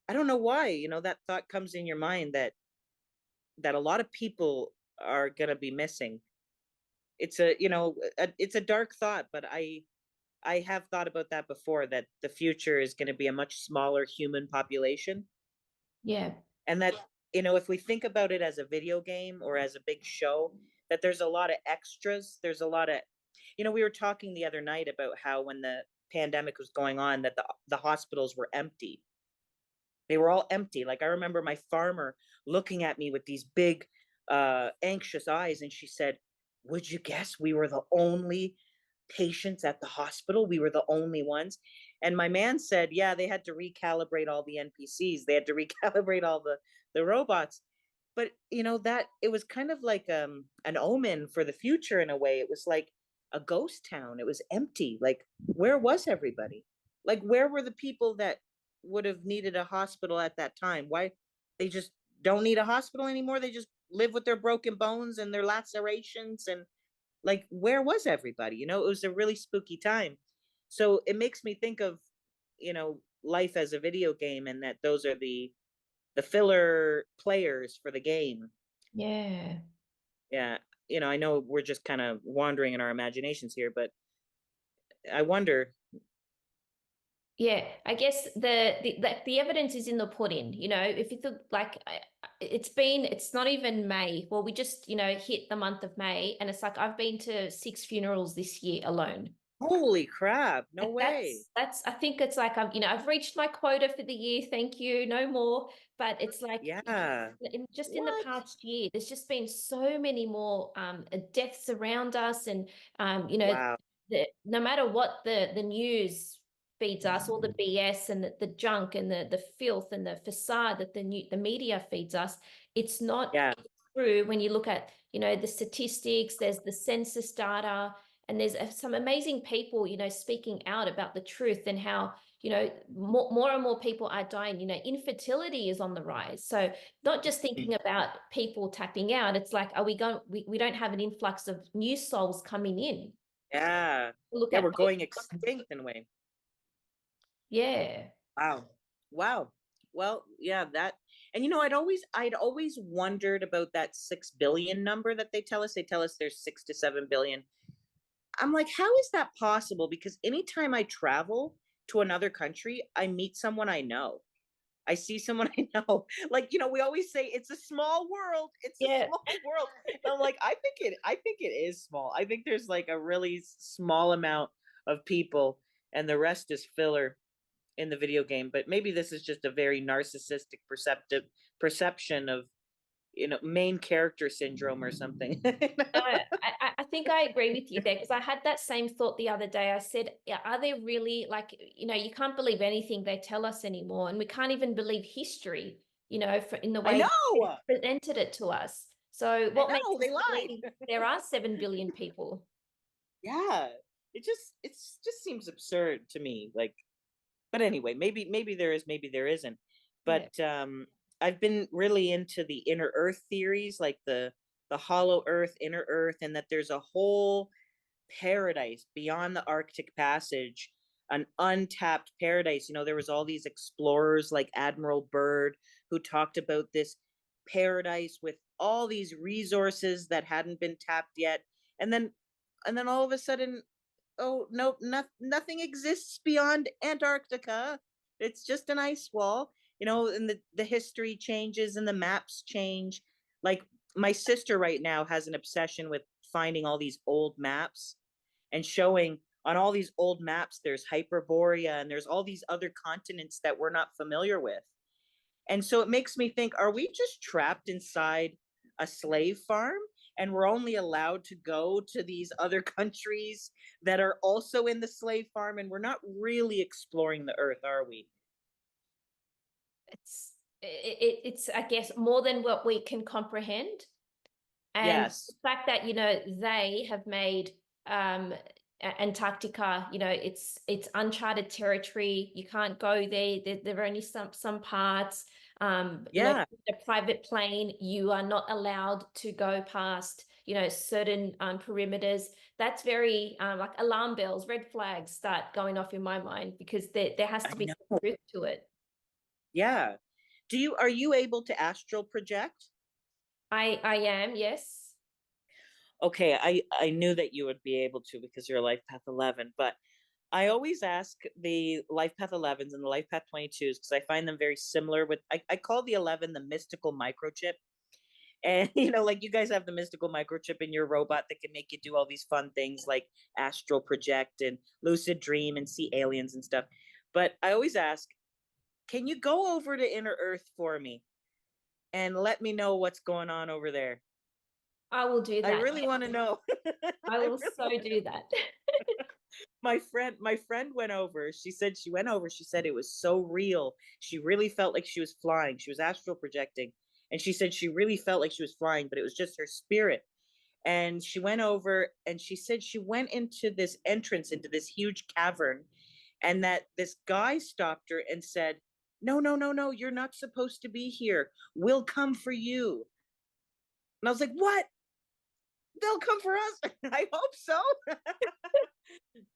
I don't know why, that thought comes in your mind that a lot of people are going to be missing. It's it's a dark thought, but I have thought about that before, that the future is going to be a much smaller human population, Yeah. and that if we think about it as a video game or as a big show, that there's a lot of extras, there's a lot of we were talking the other night about how when the pandemic was going on, that the hospitals were empty. They were all empty. Like, I remember my farmer looking at me with these big, anxious eyes, and she said, "Would you guess we were the only patients at the hospital? We were the only ones." And my man said, "Yeah, they had to recalibrate all the NPCs. They had to recalibrate all the robots." But that it was kind of like an omen for the future in a way. It was like a ghost town. It was empty. Like, where was everybody? Like, where were the people that would have needed a hospital at that time? Why they just don't need a hospital anymore? They just live with their broken bones and their lacerations, and like, where was everybody? It was a really spooky time. So it makes me think of, life as a video game, and that those are the filler players for the game. Yeah. Yeah. I know we're just kind of wandering in our imaginations here, but I wonder. Yeah, I guess the evidence is in the pudding. If you think like it's not even May. Well, we just hit the month of May, and it's like I've been to 6 funerals this year alone. Holy crap. No way. That's I think it's like I've reached my quota for the year. Thank you, no more. But it's like Yeah. just in the What? past year, there's just been so many more deaths around us, and Wow. no matter what the news feeds us, all the BS and the junk and the filth and the facade that the media feeds us, it's not Yeah. true when you look at the statistics. There's the census data, and there's some amazing people speaking out about the truth, and how more and more people are dying. Infertility is on the rise. So not just thinking about people tapping out, it's like, are we don't have an influx of new souls coming in. Yeah. Look Yeah, at we're going extinct in a way. yeah. Wow. Wow. Well, yeah, that, and I'd always wondered about that 6 billion number that they tell us. They tell us there's 6 to 7 billion. I'm like, how is that possible? Because anytime I travel to another country, I meet someone I know. I see someone I know. Like, we always say it's a small world. It's a Yeah. small world. And I'm like, I think it is small. I think there's like a really small amount of people, and the rest is filler in the video game. But maybe this is just a very narcissistic perception of main character syndrome or something. No, I think I agree with you there, because I had that same thought the other day. I said, yeah, are they really, like, you can't believe anything they tell us anymore, and we can't even believe history, in the I way they know. presented it to us. So I what makes know us they lied. believe there are 7 billion people? Yeah, it just seems absurd to me. Like, but anyway, maybe there is, maybe there isn't. Yeah. But I've been really into the inner Earth theories, like the hollow Earth, inner Earth, and that there's a whole paradise beyond the Arctic Passage, an untapped paradise. There was all these explorers like Admiral Byrd who talked about this paradise with all these resources that hadn't been tapped yet. And then all of a sudden, oh no, nothing exists beyond Antarctica. It's just an ice wall. And the history changes and the maps change. Like, my sister right now has an obsession with finding all these old maps and showing on all these old maps there's Hyperborea and there's all these other continents that we're not familiar with. And so it makes me think, are we just trapped inside a slave farm? and we're only allowed to go to these other countries that are also in the slave farm, and we're not really exploring the earth, are we? It's I guess more than what we can comprehend. And the Yes. fact that, they have made Antarctica, it's uncharted territory. You can't go there. There are only some parts. Yeah, A private plane, you are not allowed to go past, certain perimeters. That's very like alarm bells, red flags start going off in my mind, because there has I to be some know. truth to it. Yeah. Are you able to astral project? I am, yes. Okay, I knew that you would be able to because you're a life path 11, but I always ask the life path 11s and the life path 22s because I find them very similar with I call the 11 the mystical microchip. And like you guys have the mystical microchip in your robot that can make you do all these fun things like astral project and lucid dream and see aliens and stuff. But I always ask, can you go over to inner earth for me and let me know what's going on over there? I will do I that. really want to know. I I will really so want to. do that. My friend went over. She said she went over. She said it was so real. She really felt like she was flying. She was astral projecting. And she said she really felt like she was flying, but it was just her spirit. And she went over and she said she went into this entrance into this huge cavern, and that this guy stopped her and said, "No, no, no, no, you're not supposed to be here. We'll come for you." And I was like, "What? They'll come for us?" I hope so.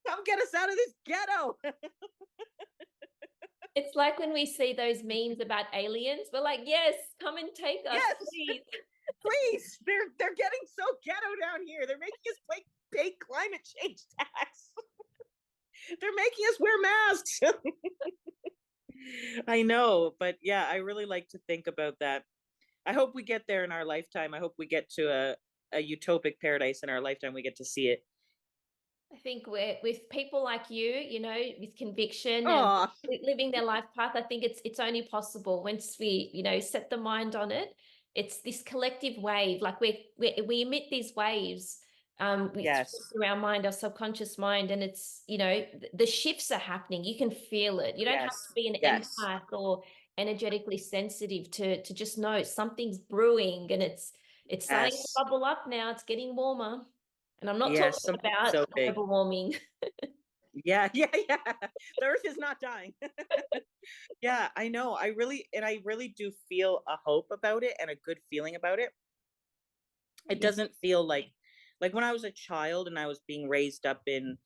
Come get us out of this ghetto. It's like when we see those memes about aliens, we're like, yes, come and take us, Yes, please. please. They're getting so ghetto down here. They're making us pay climate change tax. They're making us wear masks. I know, but yeah, I really like to think about that. I hope we get there in our lifetime. I hope we get to a utopic paradise in our lifetime. We get to see it. I think with people like you, with conviction and Oh, living their life path, I think it's only possible once we, set the mind on it. It's this collective wave, like we emit these waves, yes, through our mind, our subconscious mind, and it's, the shifts are happening. You can feel it. You don't have to yes, be an yes, empath or energetically sensitive to just know something's brewing, and it's starting to yes, bubble up now. It's getting warmer. And I'm not talking yes. Something about so big. global warming. Yeah, yeah, yeah. The earth is not dying. Yeah, I know. I really do feel a hope about it and a good feeling about it. It Yeah, doesn't feel like when I was a child and I was being raised up in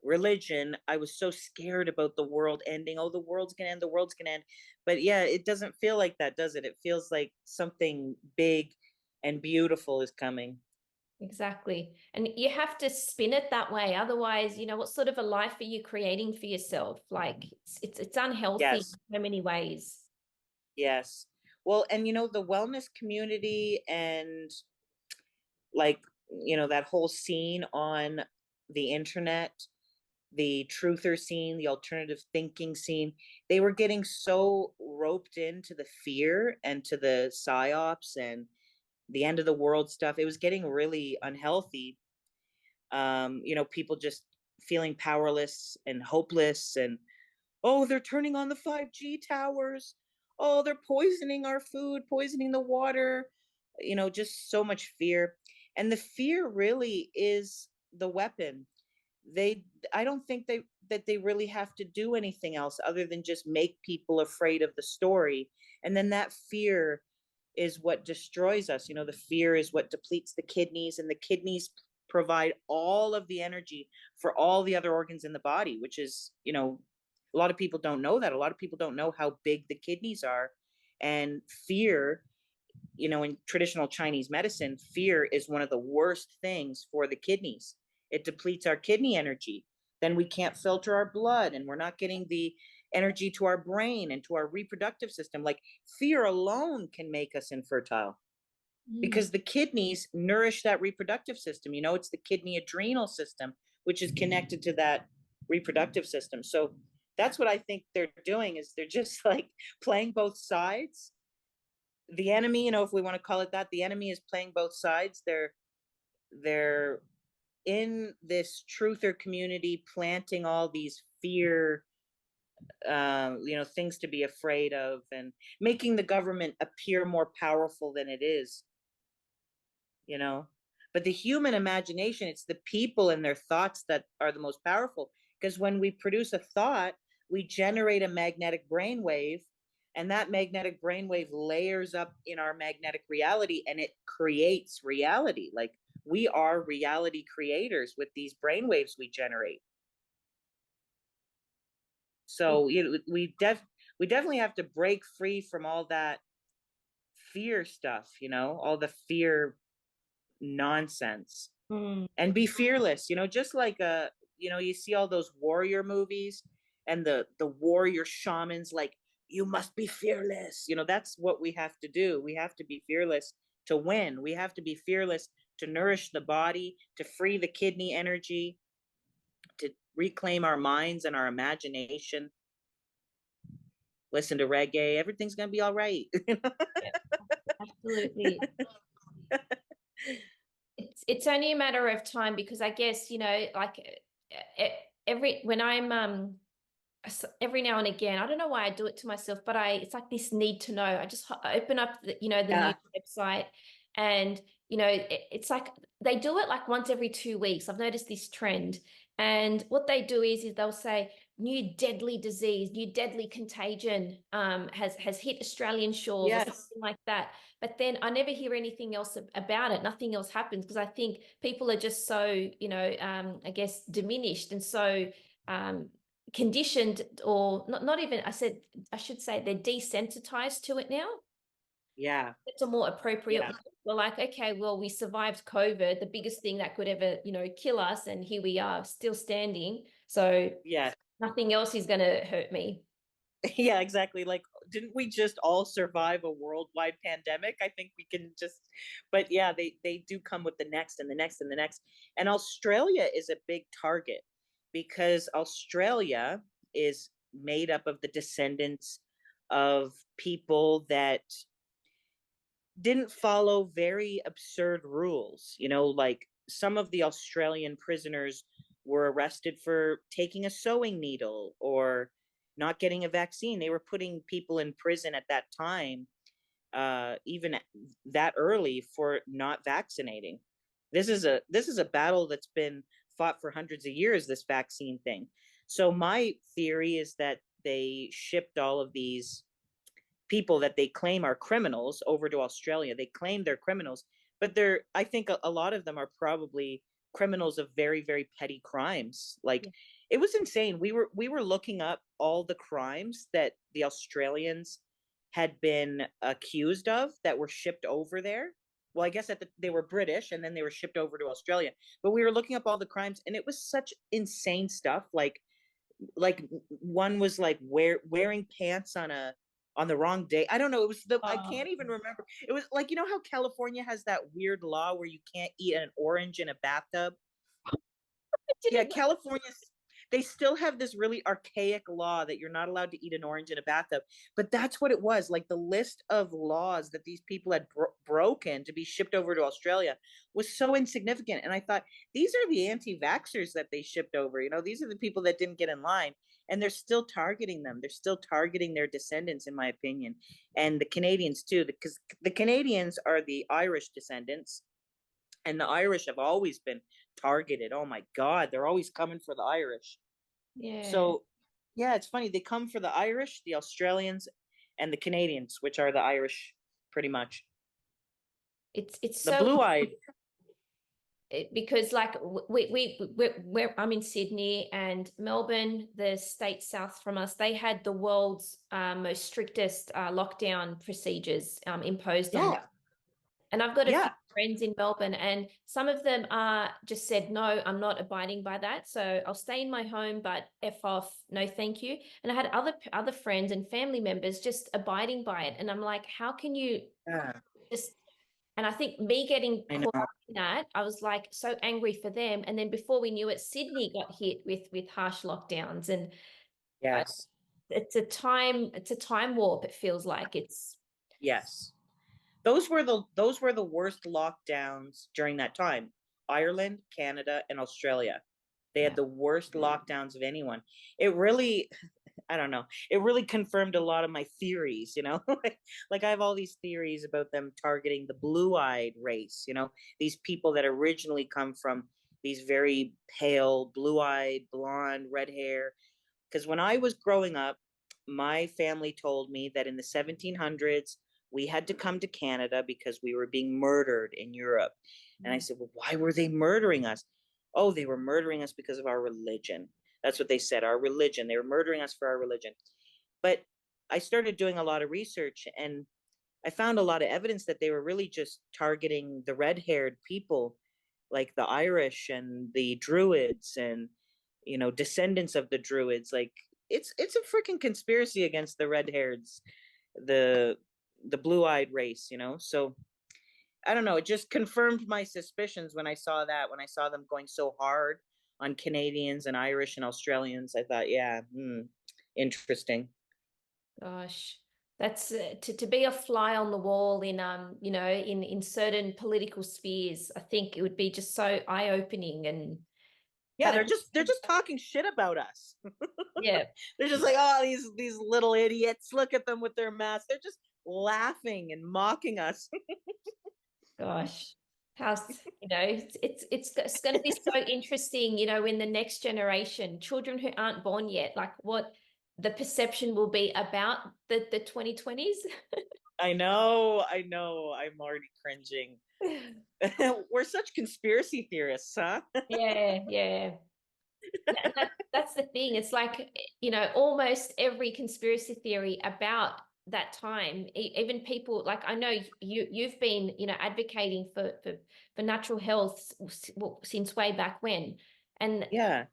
religion, I was so scared about the world ending. Oh, the world's gonna end, the world's gonna end. But yeah, it doesn't feel like that, does it? It feels like something big and beautiful is coming. exactly. And you have to spin it that way. Otherwise, what sort of a life are you creating for yourself? Like it's unhealthy in Yes, so many ways. yes. Well, and the wellness community and like, that whole scene on the internet, the truther scene, the alternative thinking scene, they were getting so roped into the fear and to the psyops and the end of the world stuff. It was getting really unhealthy. People just feeling powerless and hopeless and, oh, they're turning on the 5G towers. Oh, they're poisoning our food, poisoning the water. Just so much fear. And the fear really is the weapon. They I don't think they really have to do anything else other than just make people afraid of the story. And then that fear is what destroys us. The fear is what depletes the kidneys, and the kidneys provide all of the energy for all the other organs in the body, which is, a lot of people don't know that. A lot of people don't know how big the kidneys are. And fear, in traditional Chinese medicine, fear is one of the worst things for the kidneys. It depletes our kidney energy. Then we can't filter our blood, and we're not getting the energy to our brain and to our reproductive system. Like, fear alone can make us infertile Mm, because the kidneys nourish that reproductive system. It's the kidney adrenal system, which is connected to that reproductive system. So that's what I think they're doing, is they're just like playing both sides. The enemy, if we want to call it that, the enemy is playing both sides. They're they're in this truther community planting all these fear, things to be afraid of, and making the government appear more powerful than it is, you know. But the human imagination, it's the people and their thoughts that are the most powerful, because when we produce a thought, we generate a magnetic brainwave, and that magnetic brainwave layers up in our magnetic reality, and it creates reality. Like, we are reality creators with these brainwaves we generate. So we definitely have to break free from all that fear stuff, all the fear nonsense, and be fearless. Just like you see all those warrior movies, and the warrior shamans, like, you must be fearless. That's what we have to do. We have to be fearless to win. We have to be fearless to nourish the body, to free the kidney energy, to reclaim our minds and our imagination. Listen to reggae. Everything's gonna be all right. Yeah, absolutely. It's only a matter of time, because I guess, like when I'm every now and again, I don't know why I do it to myself, but it's like this need to know. I just open up the Yeah. new website, and it's like they do it like once every 2 weeks. I've noticed this trend, and what they do is they'll say new deadly disease, new deadly contagion has hit Australian shores, or Yes. something like that. But then I never hear anything else about it. Nothing else happens, because I think people are just so I guess diminished, and so conditioned, or not even, I should say they're desensitized to it now. Yeah. It's a more appropriate. Yeah. We're like, okay, well, we survived COVID, the biggest thing that could ever kill us, and here we are still standing, so Yeah. nothing else is going to hurt me. Yeah, exactly. Like, didn't we just all survive a worldwide pandemic? I think we can just, but yeah, they do come with the next and the next and the next. And Australia is a big target, because Australia is made up of the descendants of people that didn't follow very absurd rules. Like, some of the Australian prisoners were arrested for taking a sewing needle or not getting a vaccine. They were putting people in prison at that time, even that early, for not vaccinating. This is a battle that's been fought for hundreds of years, this vaccine thing. So my theory is that they shipped all of these people that they claim are criminals over to Australia. They claim they're criminals, but I think a lot of them are probably criminals of very, very petty crimes. Like, it was insane. We were looking up all the crimes that the Australians had been accused of that were shipped over there. Well, I guess they were British, and then they were shipped over to Australia. But we were looking up all the crimes, and it was such insane stuff. Like one was like wearing pants on the wrong day. I don't know. It was I can't even remember. It was like, how California has that weird law where you can't eat an orange in a bathtub. Yeah, California, they still have this really archaic law that you're not allowed to eat an orange in a bathtub. But that's what it was. Like, the list of laws that these people had broken to be shipped over to Australia was so insignificant. And I thought, these are the anti-vaxxers that they shipped over. These are the people that didn't get in line. And they're still targeting them. They're still targeting their descendants, in my opinion. And the Canadians too, because the Canadians are the Irish descendants. And the Irish have always been targeted. Oh my God, they're always coming for the Irish. Yeah. So, yeah, it's funny. They come for the Irish, the Australians, and the Canadians, which are the Irish, pretty much. It's The so blue-eyed. Because like I'm in Sydney, and Melbourne, the state south from us, they had the world's most strictest lockdown procedures imposed on them. And I've got a few friends in Melbourne, and some of them just said, no, I'm not abiding by that. So I'll stay in my home, but F off, no, thank you. And I had other friends and family members just abiding by it. And I'm like, how can you just, and I think me getting caught up in that, I was like so angry for them. And then before we knew it, Sydney got hit with harsh lockdowns. And Yes. it's a time warp, it feels like. Yes. Those were the worst lockdowns during that time. Ireland, Canada, and Australia. They Yeah. had the worst lockdowns of anyone. It really, I don't know. It really confirmed a lot of my theories, you know? Like I have all these theories about them targeting the blue-eyed race, you know, these people that originally come from these very pale, blue-eyed, blonde, red hair. Because when I was growing up, my family told me that in the 1700s, we had to come to Canada because we were being murdered in Europe. And I said, well, why were they murdering us? Oh, they were murdering us because of our religion. That's what they said, our religion. They were murdering us for our religion. But I started doing a lot of research and I found a lot of evidence that they were really just targeting the red haired people, like the Irish and the Druids and, you know, descendants of the Druids. Like it's a freaking conspiracy against the red hairs, the the blue eyed race, you know? So I don't know. It just confirmed my suspicions when I saw that, when I saw them going so hard on Canadians and Irish and Australians. I thought, yeah, interesting. Gosh, that's to be a fly on the wall in you know, in certain political spheres. I think it would be just so eye-opening. And Yeah, but they're just talking shit about us. yeah, They're just like, oh, these little idiots. Look at them with their masks. They're just laughing and mocking us. gosh, you know, it's going to be so interesting, you know, in the next generation, children who aren't born yet, like what the perception will be about the 2020s. I know, I know. I'm already cringing. We're such conspiracy theorists, huh? Yeah, yeah. And that's the thing. It's like, you know, almost every conspiracy theory about that time, even people like I know you've been, you know, advocating for natural health since way back when. And Yeah,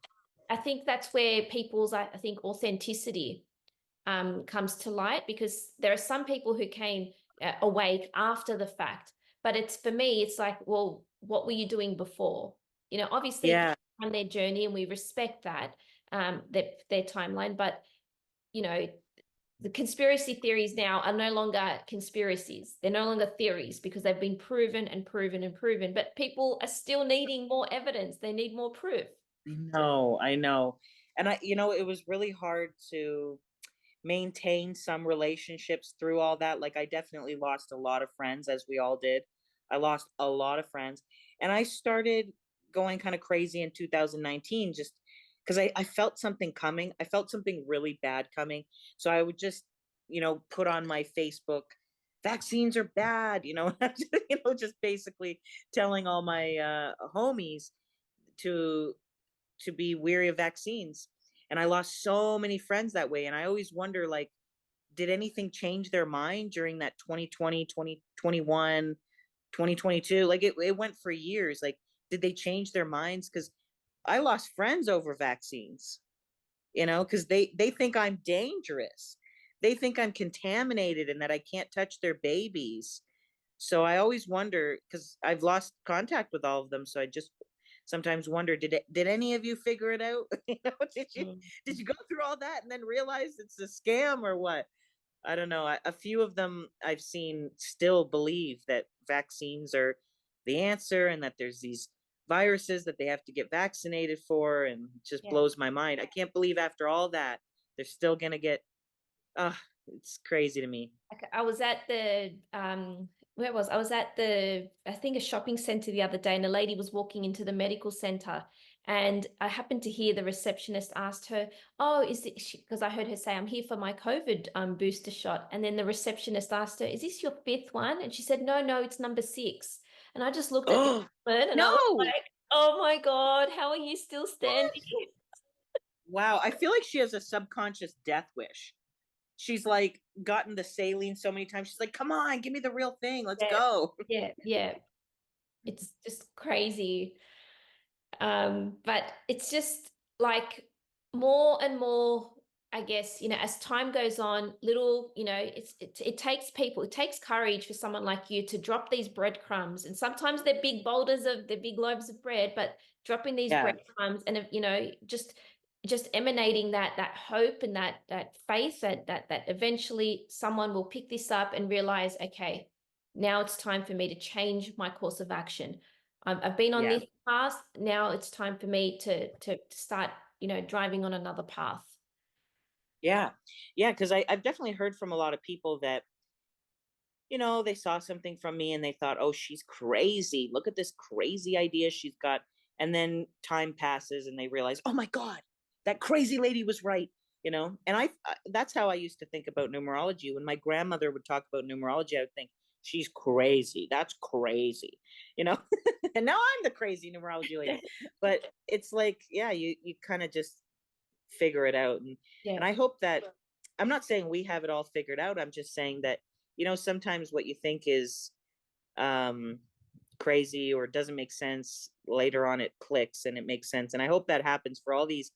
I think that's where people's, I think, authenticity comes to light, because there are some people who came awake after the fact. But it's, for me, it's like, well, what were you doing before? You know, obviously people yeah, on their journey, and we respect that, their timeline. But you know, the conspiracy theories now are no longer conspiracies. They're no longer theories because they've been proven and proven and proven. But people are still needing more evidence. They need more proof. I know, I know. And it was really hard to maintain some relationships through all that. Like I definitely lost a lot of friends, as we all did. I lost a lot of friends. And I started going kind of crazy in 2019 just because I felt something coming. I felt something really bad coming. So I would just, put on my Facebook, vaccines are bad, just basically telling all my homies to be weary of vaccines. And I lost so many friends that way. And I always wonder, like, did anything change their mind during that 2020, 2021, 2022? Like it went for years. Like, did they change their minds? Because I lost friends over vaccines, because they think I'm dangerous. They think I'm contaminated and that I can't touch their babies. So I always wonder, because I've lost contact with all of them. So I just sometimes wonder, did any of you figure it out? Did you go through all that and then realize it's a scam or what? I don't know. A few of them I've seen still believe that vaccines are the answer and that there's these viruses that they have to get vaccinated for, and it just Yeah. blows my mind. I can't believe after all that they're still gonna get. It's crazy to me. I was at the where was I was at the, I think, a shopping center the other day, and a lady was walking into the medical center, and I happened to hear the receptionist asked her, "Oh, is it?" Because I heard her say, "I'm here for my COVID booster shot," and then the receptionist asked her, "Is this your fifth one?" And she said, "No, no, it's number 6." And I just looked at the Oh woman and I was no! like, "Oh my God, how are you still What? standing?" Wow, I feel like she has a subconscious death wish. She's like gotten the saline so many times. She's like, "Come on, give me the real thing. Let's Yeah, go." yeah, yeah. It's just crazy. But it's just like more and more, I guess, you know, as time goes on, little, you know, it takes people, it takes courage for someone like you to drop these breadcrumbs. And sometimes they're big loaves of bread, but dropping these Yeah, breadcrumbs and, you know, just emanating that hope and that faith that eventually someone will pick this up and realize, okay, now it's time for me to change my course of action. I've been on Yeah. this path. Now it's time for me to start, driving on another path. Yeah. Yeah. Cause I've definitely heard from a lot of people that, they saw something from me and they thought, oh, she's crazy. Look at this crazy idea she's got. And then time passes and they realize, oh my God, that crazy lady was right. And that's how I used to think about numerology. When my grandmother would talk about numerology, I would think, she's crazy. That's crazy, you know? And now I'm the crazy numerology lady. But it's like, yeah, you kind of just figure it out. And Yeah. I hope that, I'm not saying we have it all figured out. I'm just saying that, sometimes what you think is um crazy or doesn't make sense, later on it clicks and it makes sense. And I hope that happens for all these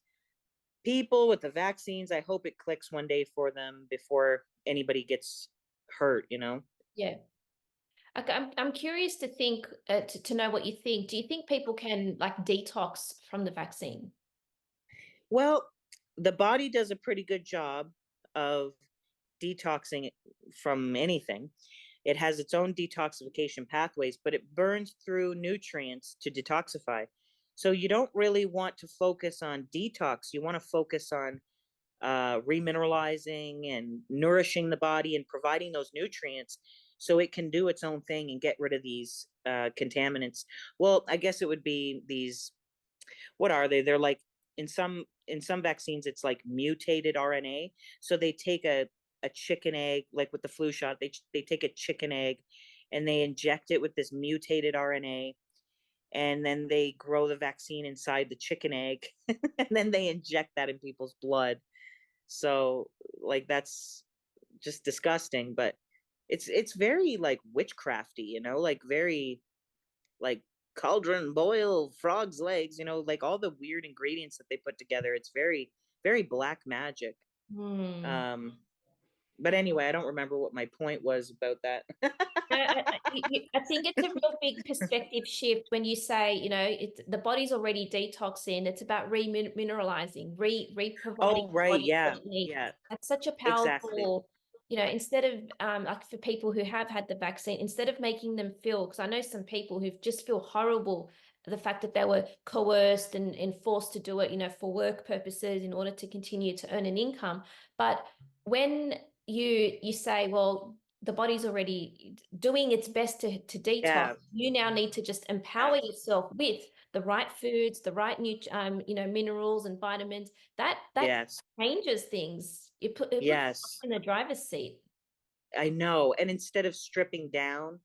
people with the vaccines. I hope it clicks one day for them before anybody gets hurt. Yeah. Okay, I'm curious to think to know what you think. Do you think people can like detox from the vaccine? Well, the body does a pretty good job of detoxing from anything. It has its own detoxification pathways, but it burns through nutrients to detoxify. So you don't really want to focus on detox. You want to focus on remineralizing and nourishing the body and providing those nutrients so it can do its own thing and get rid of these contaminants. Well, I guess it would be these, what are they? They're like, in some vaccines it's like mutated RNA. So they take a chicken egg, like with the flu shot, they take a chicken egg and they inject it with this mutated RNA, and then they grow the vaccine inside the chicken egg and then they inject that in people's blood. So like that's just disgusting, but it's very like witchcrafty, like very like cauldron boil frog's legs, like all the weird ingredients that they put together. It's very, very black magic. Hmm. Um, but anyway, I don't remember what my point was about that. I think it's a real big perspective shift when you say, the body's already detoxing. It's about remineralizing, re-providing Oh, the right. body Yeah. what it needs. Yeah. That's such a Exactly. powerful, instead of like for people who have had the vaccine, instead of making them feel, because I know some people who just feel horrible, the fact that they were coerced and forced to do it, for work purposes in order to continue to earn an income. But when you say, well, the body's already doing its best to detox. Yeah. You now need to just empower Yeah. yourself with the right foods, the right minerals and vitamins. That Yes. changes things. It puts you Yes. in the driver's seat. I know. And instead of stripping down,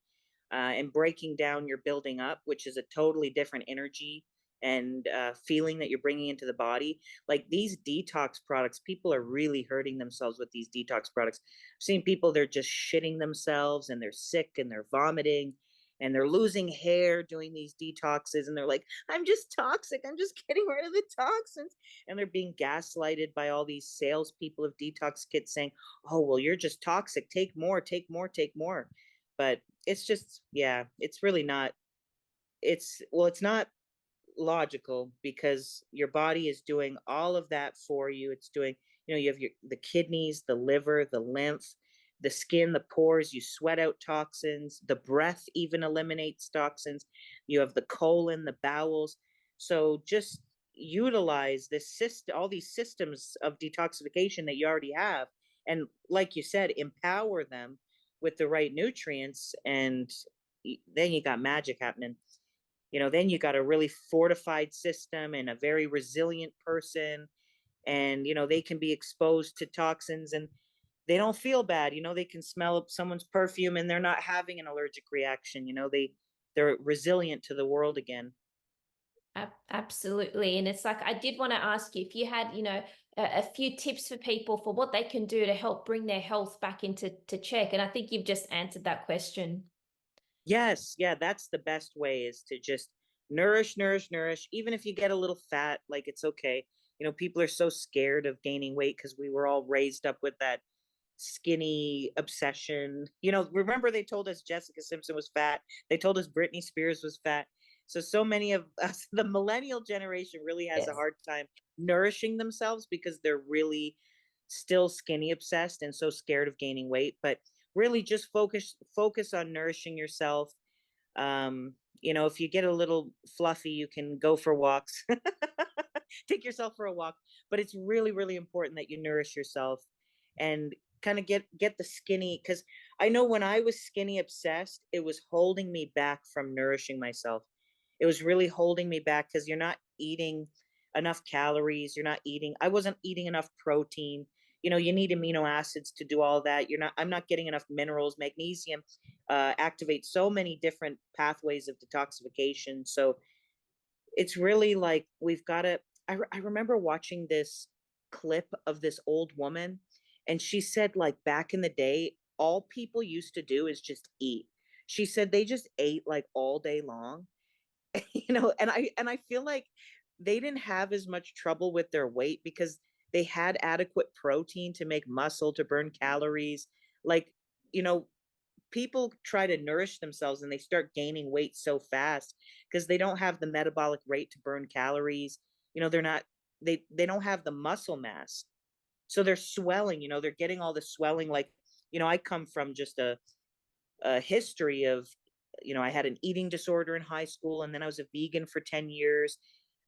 and breaking down your building up, which is a totally different energy and feeling that you're bringing into the body. Like these detox products, people are really hurting themselves with these detox products. I've seen people, they're just shitting themselves and they're sick and they're vomiting and they're losing hair doing these detoxes. And they're like, I'm just toxic. I'm just getting rid of the toxins. And they're being gaslighted by all these salespeople of detox kits saying, oh, well, you're just toxic. Take more, take more, take more. But it's just, yeah, it's really not. It's not logical because your body is doing all of that for you. It's doing, you have the kidneys, the liver, the lymph, the skin, the pores. You sweat out toxins. The breath even eliminates toxins. You have the colon, the bowels. So just utilize this system, all these systems of detoxification that you already have, and like you said, empower them with the right nutrients, and then you got magic happening. Then you got a really fortified system and a very resilient person. And, they can be exposed to toxins and they don't feel bad. They can smell someone's perfume and they're not having an allergic reaction. They're resilient to the world again. Absolutely. And it's like, I did want to ask you if you had, a few tips for people for what they can do to help bring their health back into check. And I think you've just answered that question. Yes, yeah, that's the best way, is to just nourish, nourish, nourish. Even if you get a little fat, like it's okay. People are so scared of gaining weight because we were all raised up with that skinny obsession. Remember they told us Jessica Simpson was fat. They told us Britney Spears was fat. So many of us, the millennial generation, really has a Yes. hard time nourishing themselves because they're really still skinny obsessed and so scared of gaining weight. But really just focus on nourishing yourself. if you get a little fluffy, you can go for walks. Take yourself for a walk, but it's really, really important that you nourish yourself and kind of get the skinny, because I know when I was skinny obsessed, it was holding me back from nourishing myself. It was really holding me back because you're not eating enough calories, I wasn't eating enough protein. You need amino acids to do all that. I'm not getting enough minerals. Magnesium activates so many different pathways of detoxification. So it's really like we've got to. I remember watching this clip of this old woman, and she said, like, back in the day, all people used to do is just eat. She said they just ate like all day long, and I feel like they didn't have as much trouble with their weight because they had adequate protein to make muscle, to burn calories. Like, you know, people try to nourish themselves and they start gaining weight so fast because they don't have the metabolic rate to burn calories. They're not they don't have the muscle mass. So they're swelling, they're getting all the swelling. Like, I come from just a history of, I had an eating disorder in high school, and then I was a vegan for 10 years.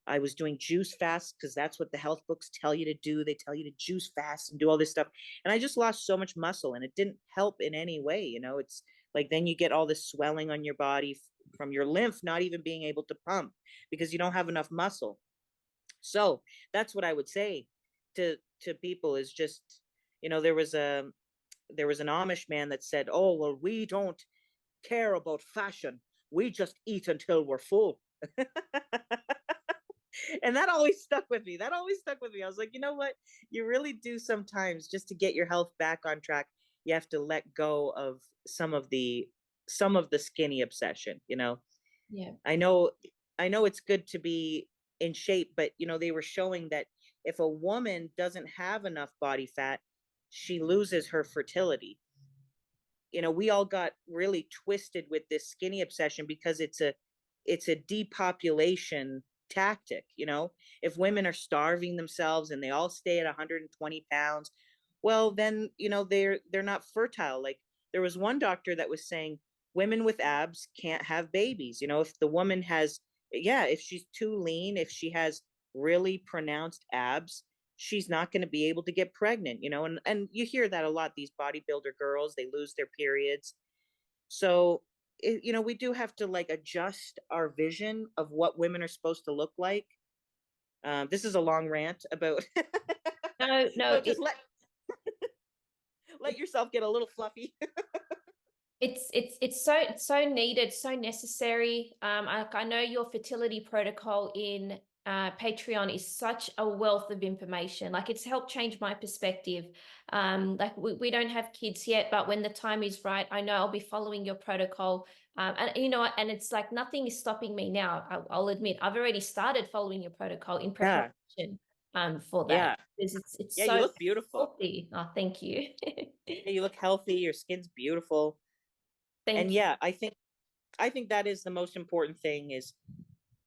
I was doing juice fasts because that's what the health books tell you to do. They tell you to juice fast and do all this stuff. And I just lost so much muscle, and it didn't help in any way. It's like then you get all this swelling on your body from your lymph not even being able to pump because you don't have enough muscle. So that's what I would say to people is just, there was an Amish man that said, "Oh, well, we don't care about fashion. We just eat until we're full." And that always stuck with me. That always stuck with me. I was like, you know what? You really do sometimes, just to get your health back on track, you have to let go of some of the skinny obsession. Yeah. I know I know it's good to be in shape, but they were showing that if a woman doesn't have enough body fat, she loses her fertility. We all got really twisted with this skinny obsession because it's a depopulation tactic. If women are starving themselves and they all stay at 120 pounds, well, then they're not fertile. Like, there was one doctor that was saying women with abs can't have babies. If the woman has, yeah, if she's too lean, if she has really pronounced abs, she's not going to be able to get pregnant. And you hear that a lot. These bodybuilder girls, they lose their periods. So we do have to, like, adjust our vision of what women are supposed to look like. This is a long rant about No, no, but just let yourself get a little fluffy. it's so needed, so necessary. I know your fertility protocol in Patreon is such a wealth of information. Like, it's helped change my perspective. Like, we don't have kids yet, but when the time is right, I know I'll be following your protocol. And and it's like nothing is stopping me now. I'll admit I've already started following your protocol in Yeah, preparation for that yeah, because it's yeah. You so look beautiful. healthy. Oh, thank you. Yeah, you look healthy. Your skin's beautiful. And Thank you. yeah, I think that is the most important thing is,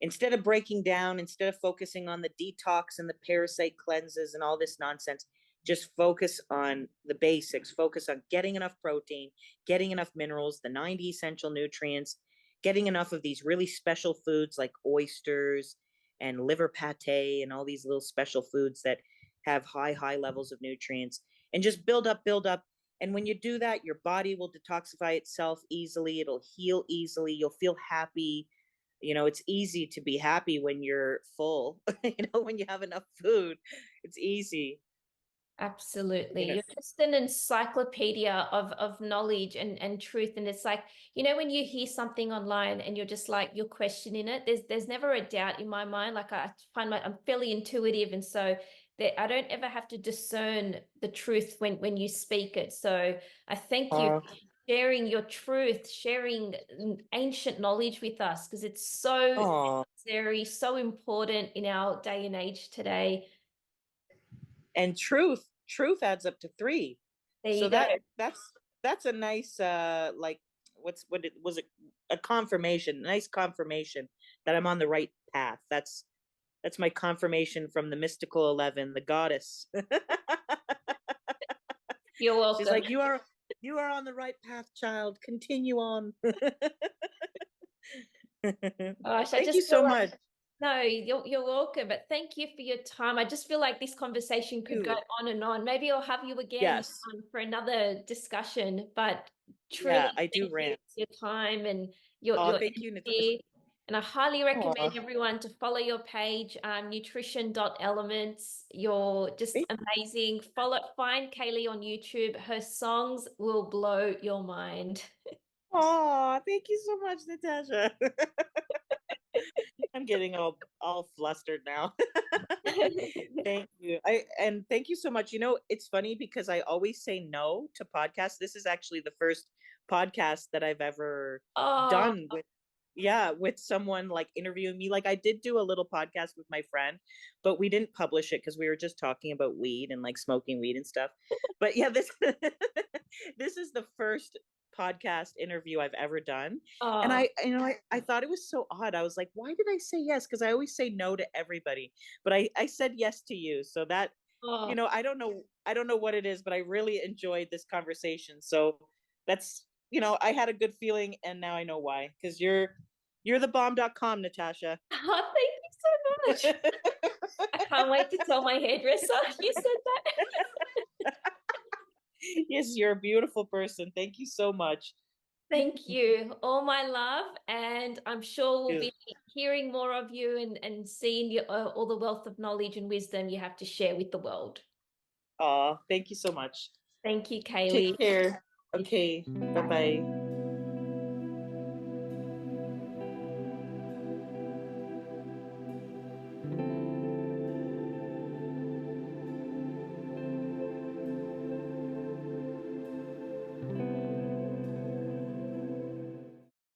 instead of breaking down, instead of focusing on the detox and the parasite cleanses and all this nonsense, just focus on the basics. Focus on getting enough protein, getting enough minerals, the 90 essential nutrients, getting enough of these really special foods like oysters and liver pate and all these little special foods that have high levels of nutrients, and just build up, build up. And when you do that, your body will detoxify itself easily. It'll heal easily. You'll feel happy. It's easy to be happy when you're full. When you have enough food, it's easy. you Absolutely. know You're just an encyclopedia of knowledge and truth. And it's like, when you hear something online and you're just like, you're questioning it, there's never a doubt in my mind. Like, I find I'm fairly intuitive. And so that I don't ever have to discern the truth when you speak it. So I thank you uh, for sharing your truth, sharing ancient knowledge with us, because it's so oh, necessary, so important in our day and age today. and truth adds up to 3. There So you go. that's a nice, like, what it was, a confirmation, nice confirmation that I'm on the right path. That's my confirmation from the mystical 11, the goddess. You're She's welcome. like, you are on the right path, child. Continue on. Gosh, I Thank just you feel so like much. no, you're welcome. But thank you for your time. I just feel like this conversation could go You. on and on. Maybe I'll have you again Yes. for another discussion. But truly, Yeah, I do thank you rant. for your time and Oh, your thank you, Natasha. energy. And I highly recommend Aw. everyone to follow your page, nutrition.elements. You're just amazing. Find Kaleigh on YouTube. Her songs will blow your mind. Oh, thank you so much, Natasha. I'm getting all flustered now. Thank you. Thank you so much. You know, it's funny because I always say no to podcasts. This is actually the first podcast that I've ever Oh, done with, yeah, with someone like interviewing me. Like I did do a little podcast with my friend, but we didn't publish it because we were just talking about weed and like smoking weed and stuff. But yeah, this this is the first podcast interview I've ever done. And oh, I thought it was so odd. I was like, why did I say yes? Because I always say no to everybody. But I said yes to you. So that, oh. I don't know what it is, but I really enjoyed this conversation. So that's, I had a good feeling and now I know why. Because you're the bomb.com, Natasha. Oh, thank you so much. I can't wait to tell my hairdresser you said that. Yes, you're a beautiful person. Thank you so much. Thank you. All my love. And I'm sure we'll You. be hearing more of you and seeing all the wealth of knowledge and wisdom you have to share with the world. Aw, thank you so much. Thank you, Take Kaleigh. care. Okay. Bye bye.